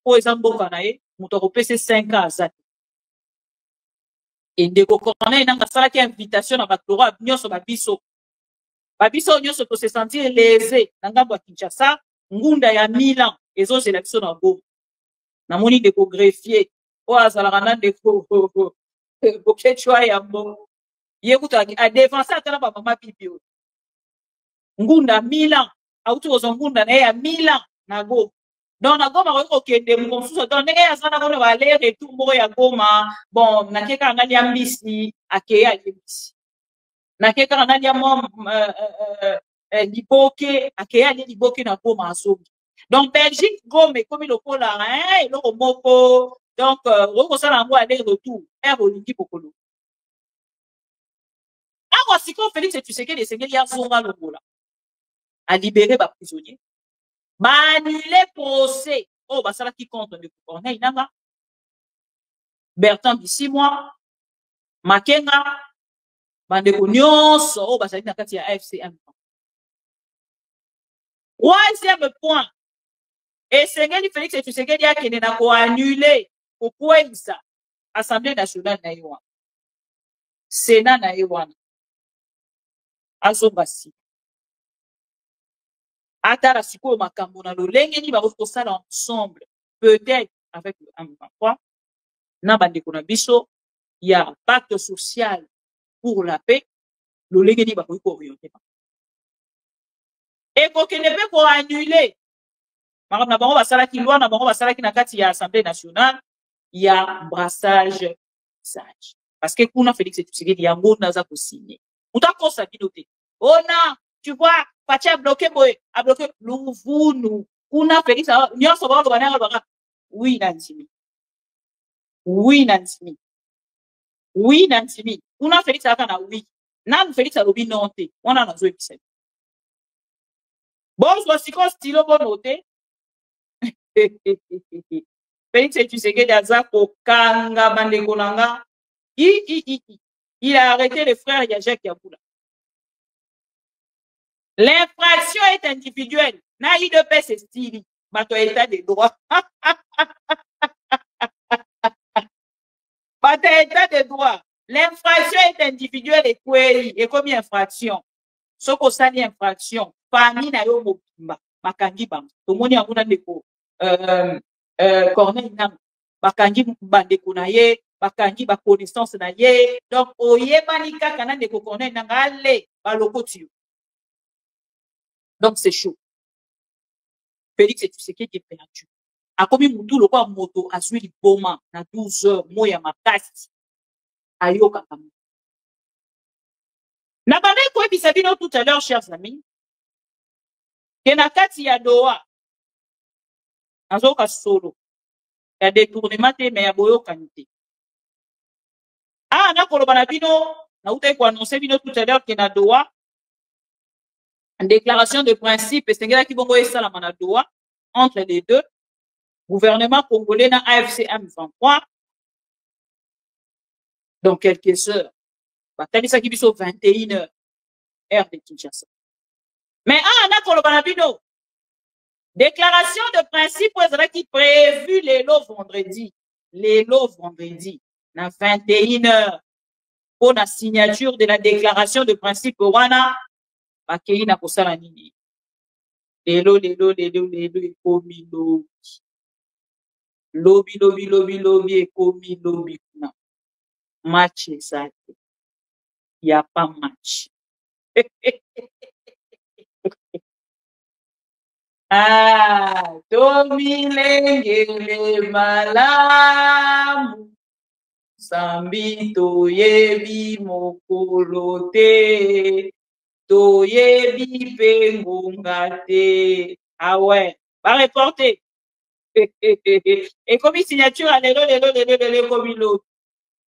Po ezamboka na ye, muto kopese 5 ans azati. Et ndeko Corneille Nanga salaki invitation na baktora nyonso babiso. Babiso nyonso to se sentir lésé na ngambo ya Kinshasa, ngunda ya 1000 ans ezozela biso na go. Na moni ndeko greffier, o azalaka na ndeko bokechwa ya mbo. Yekuta a défense atala ba mama bibio. Ngunda 1000 ans, auto ngunda na ya 1000 ans na go. Donc na goma ko kende mo suso donc ndenge azana ko ba aller retour mo ya goma bon na keka ngani ambisi akeya yebisi. Na keka ngani mo liboke akeya liboke na goma asobi. Donc Belgique gome comme le kola hein le moko donc ko sala ngo aller retour air olingi bokolo. Awa siko Félix Tshisekedi esengeli ya zonga lokola a libérer ba prisonniers. Annulé procès. Oh, bah, ça là qui compte le Corneille Nanga. Bertrand d'ici mois. Makenga. Bandeko nyonso. Oh, bah, ça dit nakati ya AFCM. Troisième point. Et Sengeli Félix Tshisekedi a kene na ko annuler ko kwesa Assemblée nationale na Iwan. Sénat na Iwan. Azobasi. Atara siko makambo na lolenge ni ba kosala ensemble peut-être avec le M23 na bandeko na biso il y a un pacte social pour la paix lolenge ni ba ko orienter et ko kene pe ko annuler makambo na bango basala ki loi na bango basala ki na kati ya Assemblée nationale il y a brassage sage parce que kuna Félix Tshisekedi yango naza ko signer utakosa binote ona tu vois, Pachi a bloqué, Louvounou. Kuna Félix, nyonso ba bana ba. Oui, Nansimi. Oui, Nansimi. Oui, Nansimi. Kuna Félix a kana oui. Nan Félix a lobi noté. On a nazo epise. Bon, soit si qu'on stylo bon noté. Félix et tu sais que Dazako Kanga Bandekonanga. Il a arrêté le frère Yajek Yaboula. L'infraction est individuelle. Na IDPS c'est style. Bato état de droit. Bato état de droit. L'infraction est individuelle et query. Et comme infraction. Ce qu'on s'en infraction. Famille na yo mobimba. Makangi bam. Tout le monde y a un déco. Corneille Nam. Bakangi bandeko na ye. Bakangi ba connaissance na ye. Donc, oye banika kana deko Corneille Nangale. Baloko tuyo. Donc, c'est chaud. Félix et tu sais qui est perdu. A komi mutu lo kwa moto azwi liboma na 12 heures moya makasi. Ayoka kamu. Na bande ko bisabino tout à l'heure, chers amis. Kenakati ya doa. Azoka solo. Ya détournement te mais ya boyoka nite. Ah, na koloba na bino, na utai ko annoncer bino tout à l'heure kena doa. En déclaration de principe, c'est qui bongo esala mana doa entre les deux. Gouvernement congolais na AFC M23. Dans quelques heures. Batali sa kibiso 21h. Heure de Kinshasa. Mais na koloba na bino. Déclaration de principe qui prévu les lots vendredi. Les lots vendredi. Na 21h. Pour la signature de la déclaration de principe wana. Bakei na kosala nini. Lelo ekomi lobi. Lobi ekomi lobi kuna. Match ezate. Il n'y a pas match. Tomilengele malamu. Sambito yebi mokolo te. Toyebi pengonga te. Ah ouais. Va reporter. Et comme signature à lelo comme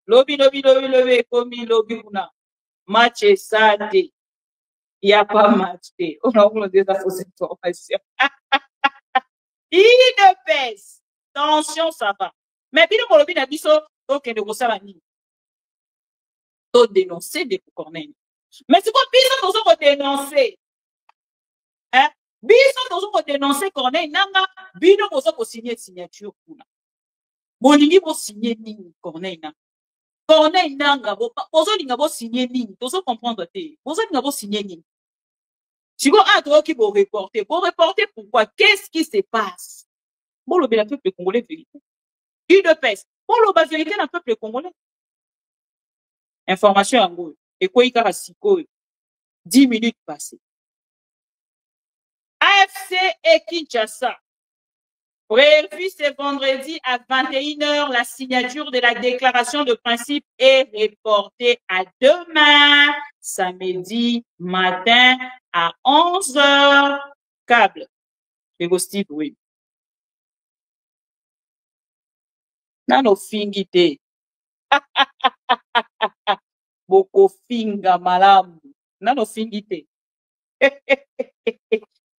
lobi comme lobi kuna. Match sate. Il n'y a pas match. On a déjà fausse information. Il ne pèse. Tension, ça va. Mais puis le na biso, donc de ça ni. To dénoncer des Corneille. Mais c'est quoi biso to dénoncer? Hein? Biso to dénoncer Corneille nanga, bino bozo ko signer signature kuna. Bolingi bo signer nini Corneille nanga. Corneille nanga bozo linga bo signer nini, bozo comprendre te. Bozo linga bo signer nini. Si vous avez qui vous reporter pourquoi? Qu'est-ce qui se passe? Bon, le peuple congolais vérité. Il ne pèse. Bon, le vérité d'un peuple congolais. Information en gros. Et quoi, il y a 10 minutes passées. AFC et Kinshasa. Prévu ce vendredi à 21h, la signature de la déclaration de principe est reportée à demain, samedi matin à 11h. Câble. Et vos styles, oui. Nano fingite. Boko finga malamu. Nano fingite.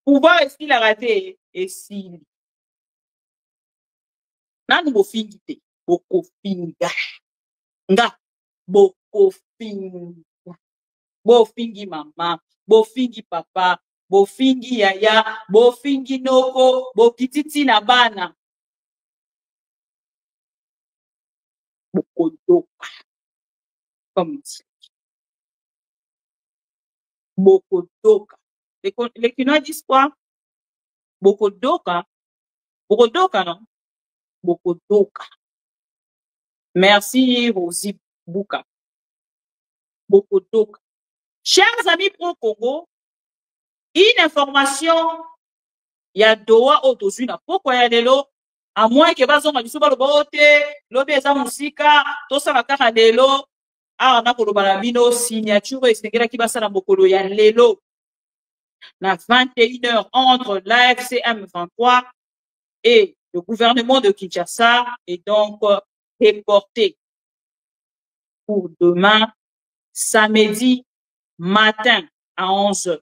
Pouvoir est-ce qu'il a raté? Et si. Nano bo fingite. Boko finga. Nga. Boko finga. Bo fingi mama. Bo fingi papa. Bo fingi yaya. Bo fingi noko. Bo kititi na bana. Boko doka. Comme dit. Boko doka. Les Kinois disent quoi? Boko doka. Boko doka, non? Boko doka. Merci, Rosie Bouka. Boko doka. Chers amis pro-Congo, une information, il y a Doha Otosuna. Pourquoi il y a des lots? À moins que vous ayez le bote, l'obéissant musika, tout ça va faire des lots. Ah, on a pour le balabino, signature, et c'est qui va ça dans beaucoup de lelo. na 21h entre l'AFC M23 et le gouvernement de Kinshasa est donc reporté pour demain, samedi matin à 11h.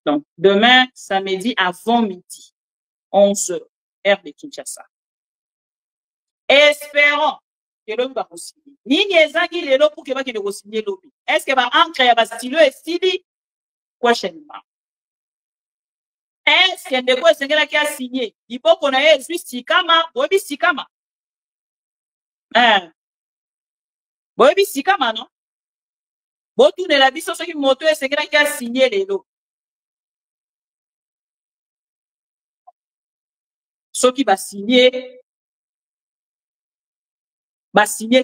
Donc, demain, samedi avant midi, 11h, heure de Kinshasa. Espérons que l'homme va signer. Nini ezangi lelo pour que va kende signer l'homme. Est-ce que va encre ya ba stylo et stili prochainement? Est-ce que ndeko esengela ki a signé? Iboko na ye ezwi sikama, boyebi sikama. Boyebi sikama non? Botunela biso soki moto esengela ki a signé lelo. Soki ba signé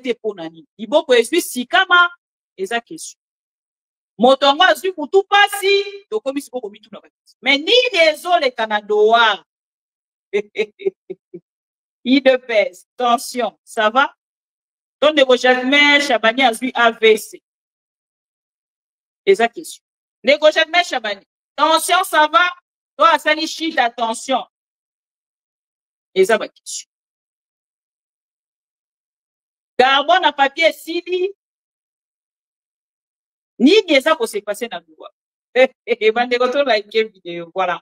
te ponani. Iboko ezwi sikama eza question. Motongo azwi kutu pasi tokomi siko mitu na bakisi. Mais nini ezoleka na doa? Il de pèse. Tension, ça va? Ton nego Jacquemain Chabani azwi AVC. Eza question. Nego Jacquemain Chabani. Tension, ça va? Toi asali chute attention. Eza ba question. Carbone à papier sili. Nini eza ko se passer na doa? Bandeko to like vidéo, voilà.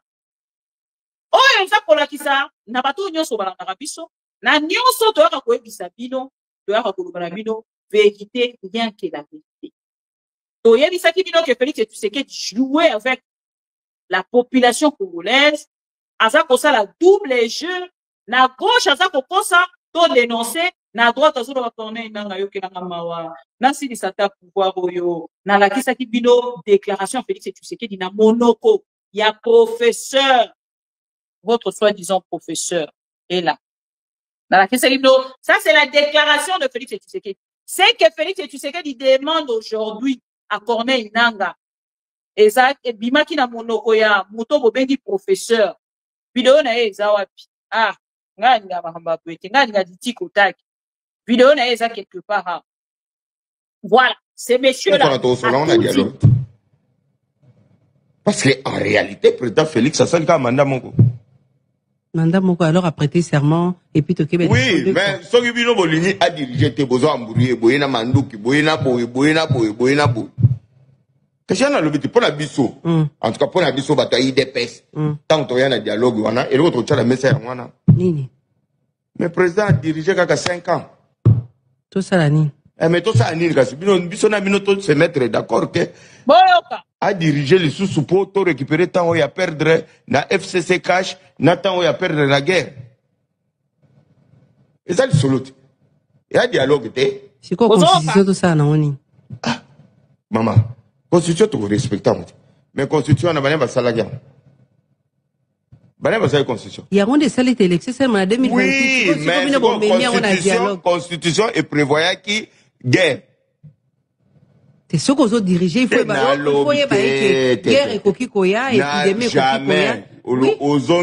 Oyo eza kolakisa na bato nyonso balanda biso na nyonso toyaka koyebisa bino toyaka koloba na bino vérité rien que la vérité. Toyebisaki bino que Félix Tshisekedi jouait avec la population congolaise aza kosala double jeu na gauche aza kokosa to dénoncer na droite azola batorne nanga yo kelanga mawa na sili sata pouvoir oyo na lakisaki bino déclaration Félix Tshisekedi na monoko ya professeur. Votre soi-disant professeur est là. Dans la question, ça c'est la déclaration de Félix Tshisekedi. C'est que Félix Tshisekedi demande aujourd'hui à Corneille Nangaa. Exact. Et bimaki na monoko ya muto bobengi professeur. Vidéo na eza wapi? Ah, ngani nga mahamba kwete, ngani nga ditiko taki. Vidéo na eza quelque part. Voilà, ces messieurs-là. Parce qu'en réalité, président Félix, ça sent comme mandat moko. Mandat moko alors a prêté serment et puis toqué. Oui, mais ce qui vient bolini a dirigé tes besoins embrouillés, boyena manduki, boyena boy. Qu'est-ce qu'on a le but pour la biso? En tout cas pour la biso bataille d'épès. Tant que rien à dialogue wana et l'autre tchala message wana. Nini. Mais président a dirigé qu'à 5 ans. Tout ça la ni. Mais tout ça a ni kasi biso na bino to se mettre d'accord que boyoka a dirigé les sous pour to récupérer tant où il y a perdre na FCC cash na tant où il y a perdre la guerre. Et ça le solo. Il y a dialogue té. C'est quoi constitution tout ça na oni? Ah maman, constitution tu respectons. Mais constitution na bana salaga. Bana basala constitution. Il y a un des salles élections c'est en 2028. Oui, mais constitution et prévoyait qui guerre. C'est ce qu'on a dirigé, il faut y aller guerre et coquille koya, épidémie et coquille koya. Aux dans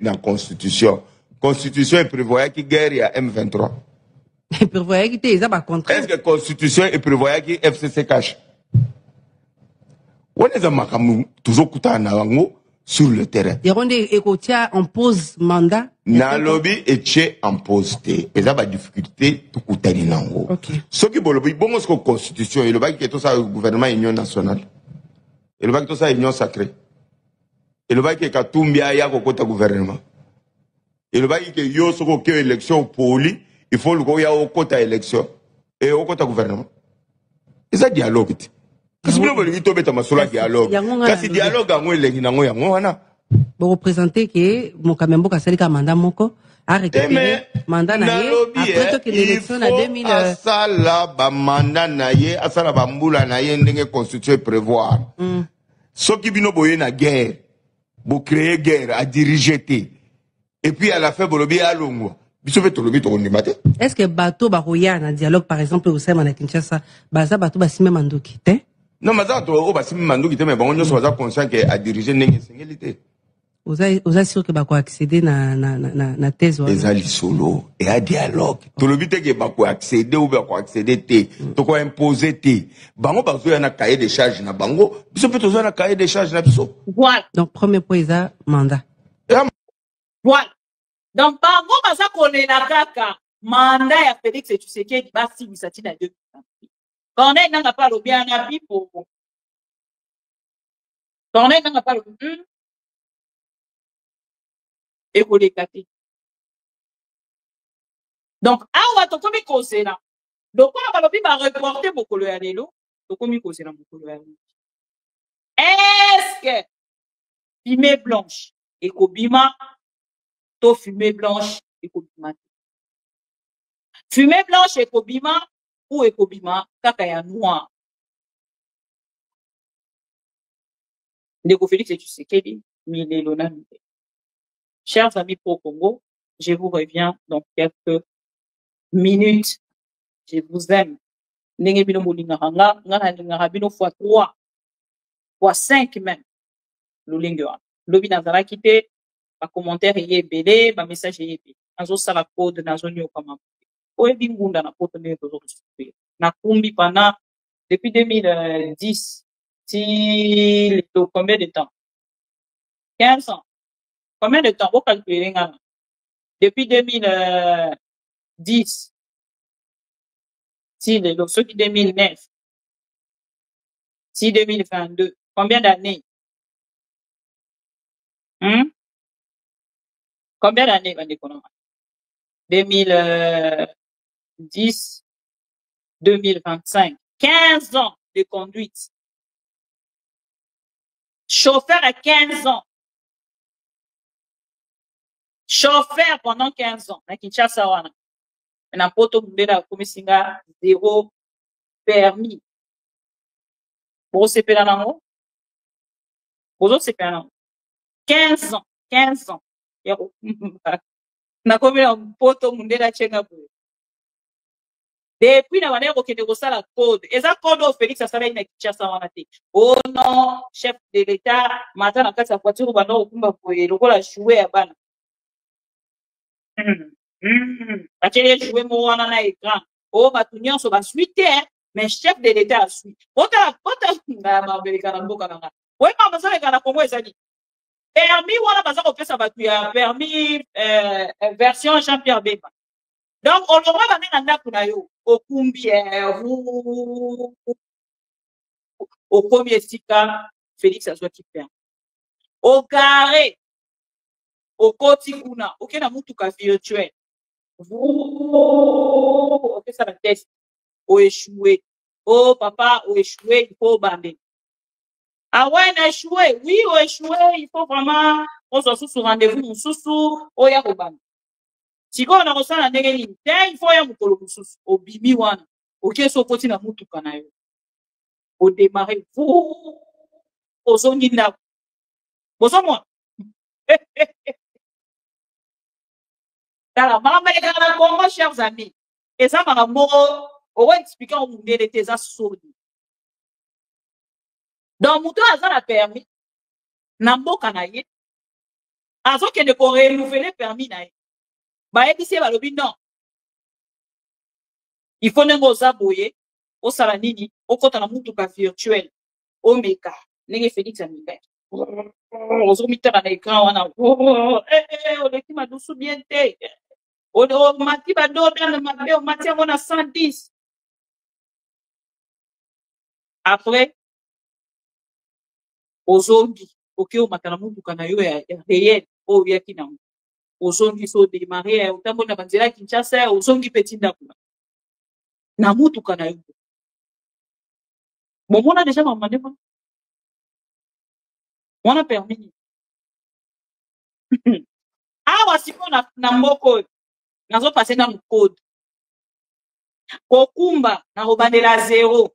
la constitution. Constitution et prévoyait qui guerre y a M23. Il prévoyait qui était pas contre. Est-ce que constitution et prévoyait qui FCC cash? On est en toujours coûtant sur le terrain. Il y a des écoutiers en pause mandat. Na lobby et tché en pause té. Et ça va difficulté tout coûter nango. Ce qui bon lobby bon que constitution et le bac qui est tout ça gouvernement union nationale. Et le bac tout ça union sacrée. Et le bac qui est katumbia ya ko kota gouvernement. Et le bac qui est yo soko que élection poli, il faut le go ya au kota élection et au kota gouvernement. Et ça dialogue. Qu'est-ce que vous voulez dire beta masula dialogue? Kasi dialogue ngo elengi nango yango wana. Vous représentez que mon Kamembo Kasselika mandat moko a récupéré mandat naie après que l'élection en 2000 asala ba mandat naie asala ba mbula naie ndenge constitution prévoir. Ce qui bino boye na guerre, vous créez guerre à diriger té. Et puis à la fin bolobi alongo. Est-ce que bateau baroya na dialogue par exemple au sein de Kinshasa baza bateau basime mandoki té? Non, mais ça, tu vas basime mandoki té mais bon on est conscient que à diriger ndenge singélité. oza sûr que bako accéder na thèse les ali solo et à dialogue to le but que bako accéder ou bako accéder te to ko imposer te bango bazo na cahier de charge na bango biso peut ozo na cahier de charge na biso. Voilà. Donc premier point ça mandat. Voilà. Donc bango baza kolela kaka mandat ya Félix Tshisekedi basi misati na 2. Corneille n'a pas le bien à pour Corneille n'a pas le et pour les gâter. Donc, awa to komi kosela. Donc, on a pas reporter beaucoup le alelo. To komi kosela beaucoup le alelo. Est-ce que fumée blanche et kobima to fumée blanche et kobima? Fumée blanche et kobima ou et kobima kaka ya noir. Ndeko Félix Tshisekedi milelo na mide. Chers amis pro-Congo, je vous reviens dans quelques minutes. Je vous aime. Ndenge bino molinganga, ngana linganga bino fois 3, fois 5 même. Lolingue wana. Lobi nazala kite, ba commentaire yé belé, ba message yé belé. Nazo sala code, nazo nyo kama. Oye bingunda na poto nyo tozo souper. Na kumbi pendant, depuis 2010, si, combien de temps? 15 ans. Combien de temps? Vous calculez, depuis 2010, si ceux qui 2009, si 2022, combien d'années? Combien d'années, 2010, 2025, 15 ans de conduite. Chauffeur à 15 ans. Chauffeur pendant 15 ans. Na Kinshasa wana. Na poto mundela komisinga 0 permis. Bozo sepela nango. Bozo sepela nango. 15 ans. 15 ans. Yako. Na komi na poto mundela chenga boye. Depuis na wana kokende kosala code. Eza code au Félix asala ina Kinshasa wana te. Oh non, chef de l'État, mata na kati ya voiture bana okumba boye lokola jouer ya bana. Achele jouer mo wana na écran. Oh batu nyonso ba suite mais chef de l'État a suite. Pota na mabeleka na mboka nanga. Oye ma bazala kana Congo ezali. Permis wana baza ko pesa batu ya permis version Jean-Pierre Bemba. Donc on le voit na ndako na yo okumbi au premier sika Félix azwa ki permis. Au carré au koti kuna okena mutuka virtuel. Ok, ça va test. Ou échoué. Oh, papa, ou échoué, il faut bander. Ah ouais, on a échoué. Oui, ou échoué, il faut vraiment, on se sous rendez-vous, on sous, oh, ya bander. Si on a reçu la négative, il faut ya mukolo sous, au bimi wana. Ok, so koti na mutuka na yo. Au démarrer, vous, au zongi na. Bozo moi. Dans la maman Congo, chers amis, et ça m'a on va expliquer au monde de tes assourdis. Donc, Moutou a permis, Nambo Kanaye, Azo qui ne peut renouveler permis naïe. Bah, et c'est balobi non. Il faut n'engo zaboye, au salanini, au côté de la Moutouka virtuel, au Meka, n'est Félix Amika. Aux omiteurs à l'écran, on a, on est qui m'a douce bien té. On mati bado dans le matin, on mati on a 110. Après, ozongi, ok, au matin, on a eu réel, au yakina. Ozongi, so démarrer, au temps na banzela Kinshasa, ozongi petit ndakuna. Na mutu kana yo. Bon, on a déjà demandé, on a permis. Ah, voici qu'on a moko. Nazo passer dans le code. Kokumba, na robandela 0.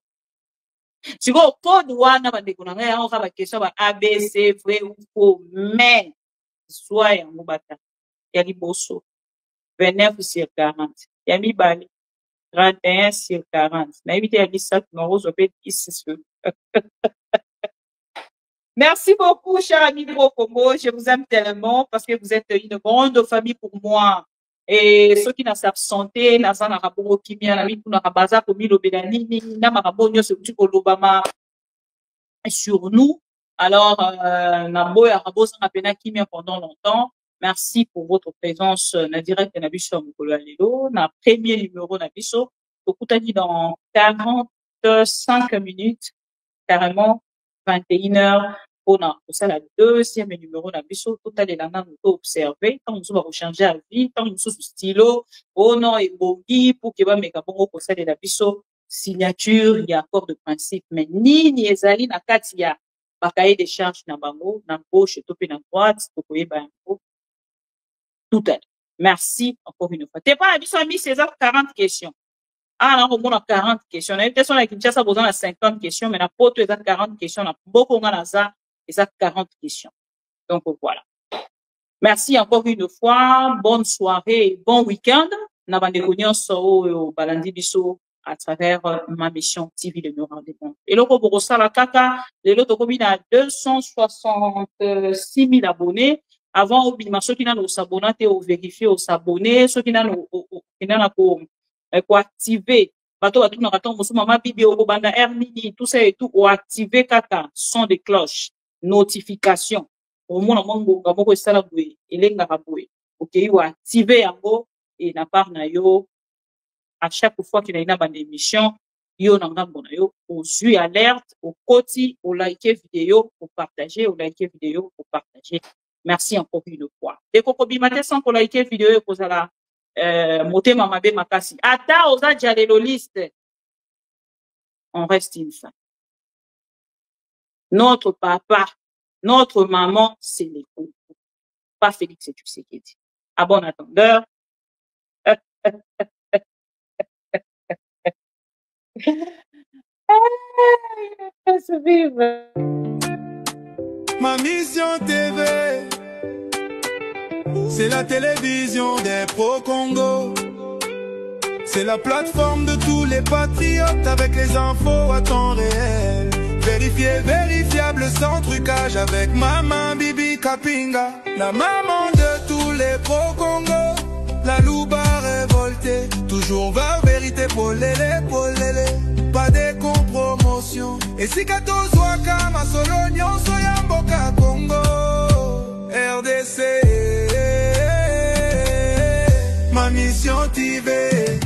Si vous code wana bandeko na ngai on ba question ba ABC vrai ou faux mais soit ya mubata ya liboso 29 sur 40 ya mibali 31 sur 40 na éviter ya 17 na rose peut 10 sur Merci beaucoup, cher ami Pro Congo. Je vous aime tellement parce que vous êtes une grande famille pour moi. Et ceux qui n'ont pas santé, n'a pas rapport kimia, n'a pas baza komi lobelani, n'a pas rapport nyo sur l'Obama sur nous. Alors, n'a boya rabo sans apena kimia pendant longtemps. Merci pour votre présence na direct na biso mukolo lelo, na premier numéro na biso. Okutani dans 45 minutes, carrément 21h. On a ça la deuxième numéro na biso total et langa nous observer quand nous va changer à vie quand nous sous stylo oh non et bogi pour que ba meka bongo ko ça de la biso signature il y a accord de principe mais ni ezali na kati ya ba cahier de charge na bango na gauche topé na droite to koyeba info tout à merci encore une fois t'es pas la biso ami César 40 questions. Ah, là, on a 40 questions. On a une question avec Kinshasa, besoin de 50 questions, mais la pote est à 40 questions. On a beaucoup de ça, et à 40 questions. Donc, voilà. Merci encore une fois. Bonne soirée et bon week-end. N'a pas de réunion au Balandi Bisso à travers ma mission TV de Miroir des Mondes. Et le Koboro Sala Kaka, le lot combine à 266 000 abonnés. Avant, au Bima, ceux qui n'ont s'abonner, au vérifier, au s'abonner, ceux qui n'ont pour activer bateau à tout dans raton mama bibi au banda hermini tout ça et tout ou activer kaka son de cloche notification au moins mongo ngamo sala boué elenga raboué OK ou activer yango et na part na yo à chaque fois qu'il y a une bande émission yo na ngambo na yo au suit alerte au koti au liker vidéo au partager au liker vidéo au partager merci encore une fois dès qu'on bimate sans pour liker vidéo pour ça motema mabe makasi ata oza dialéloliste on reste une femme. Notre papa, notre maman, c'est les Congo, pas Félix Tshisekedi. À bon attendeur. Ma mission TV, c'est la télévision des pro-Congo. C'est la plateforme de tous les patriotes avec les infos à temps réel. Vérifié, vérifiable, sans trucage avec maman Bibi Kapinga. La maman de tous les pro-Congo. La louba révoltée, toujours vers vérité pour l'élé. Pas de compromotion. Et si kato zwaka ma solonyon soyamboka Congo. RDC, ma mission TV.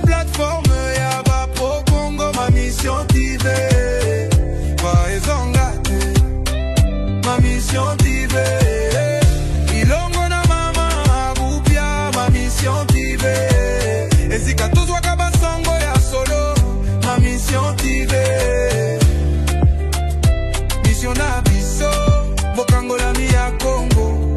Plateforme Yaba Pro Congo, ma mission TV. Ma mission TV. Ilongo na mama Abupia, ma mission TV. Ezika tozwa kabasango ya solo, ma mission TV. Mission na biso, bokango la mi ya Congo.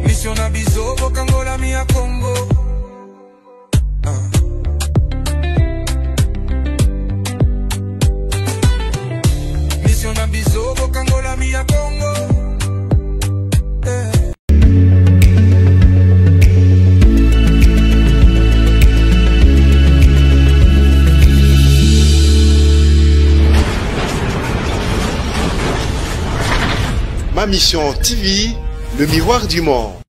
Mission na biso, bokango la mi ya Congo. Mission na biso, bokango la mi ya Congo. Ma mission TV, le miroir du monde.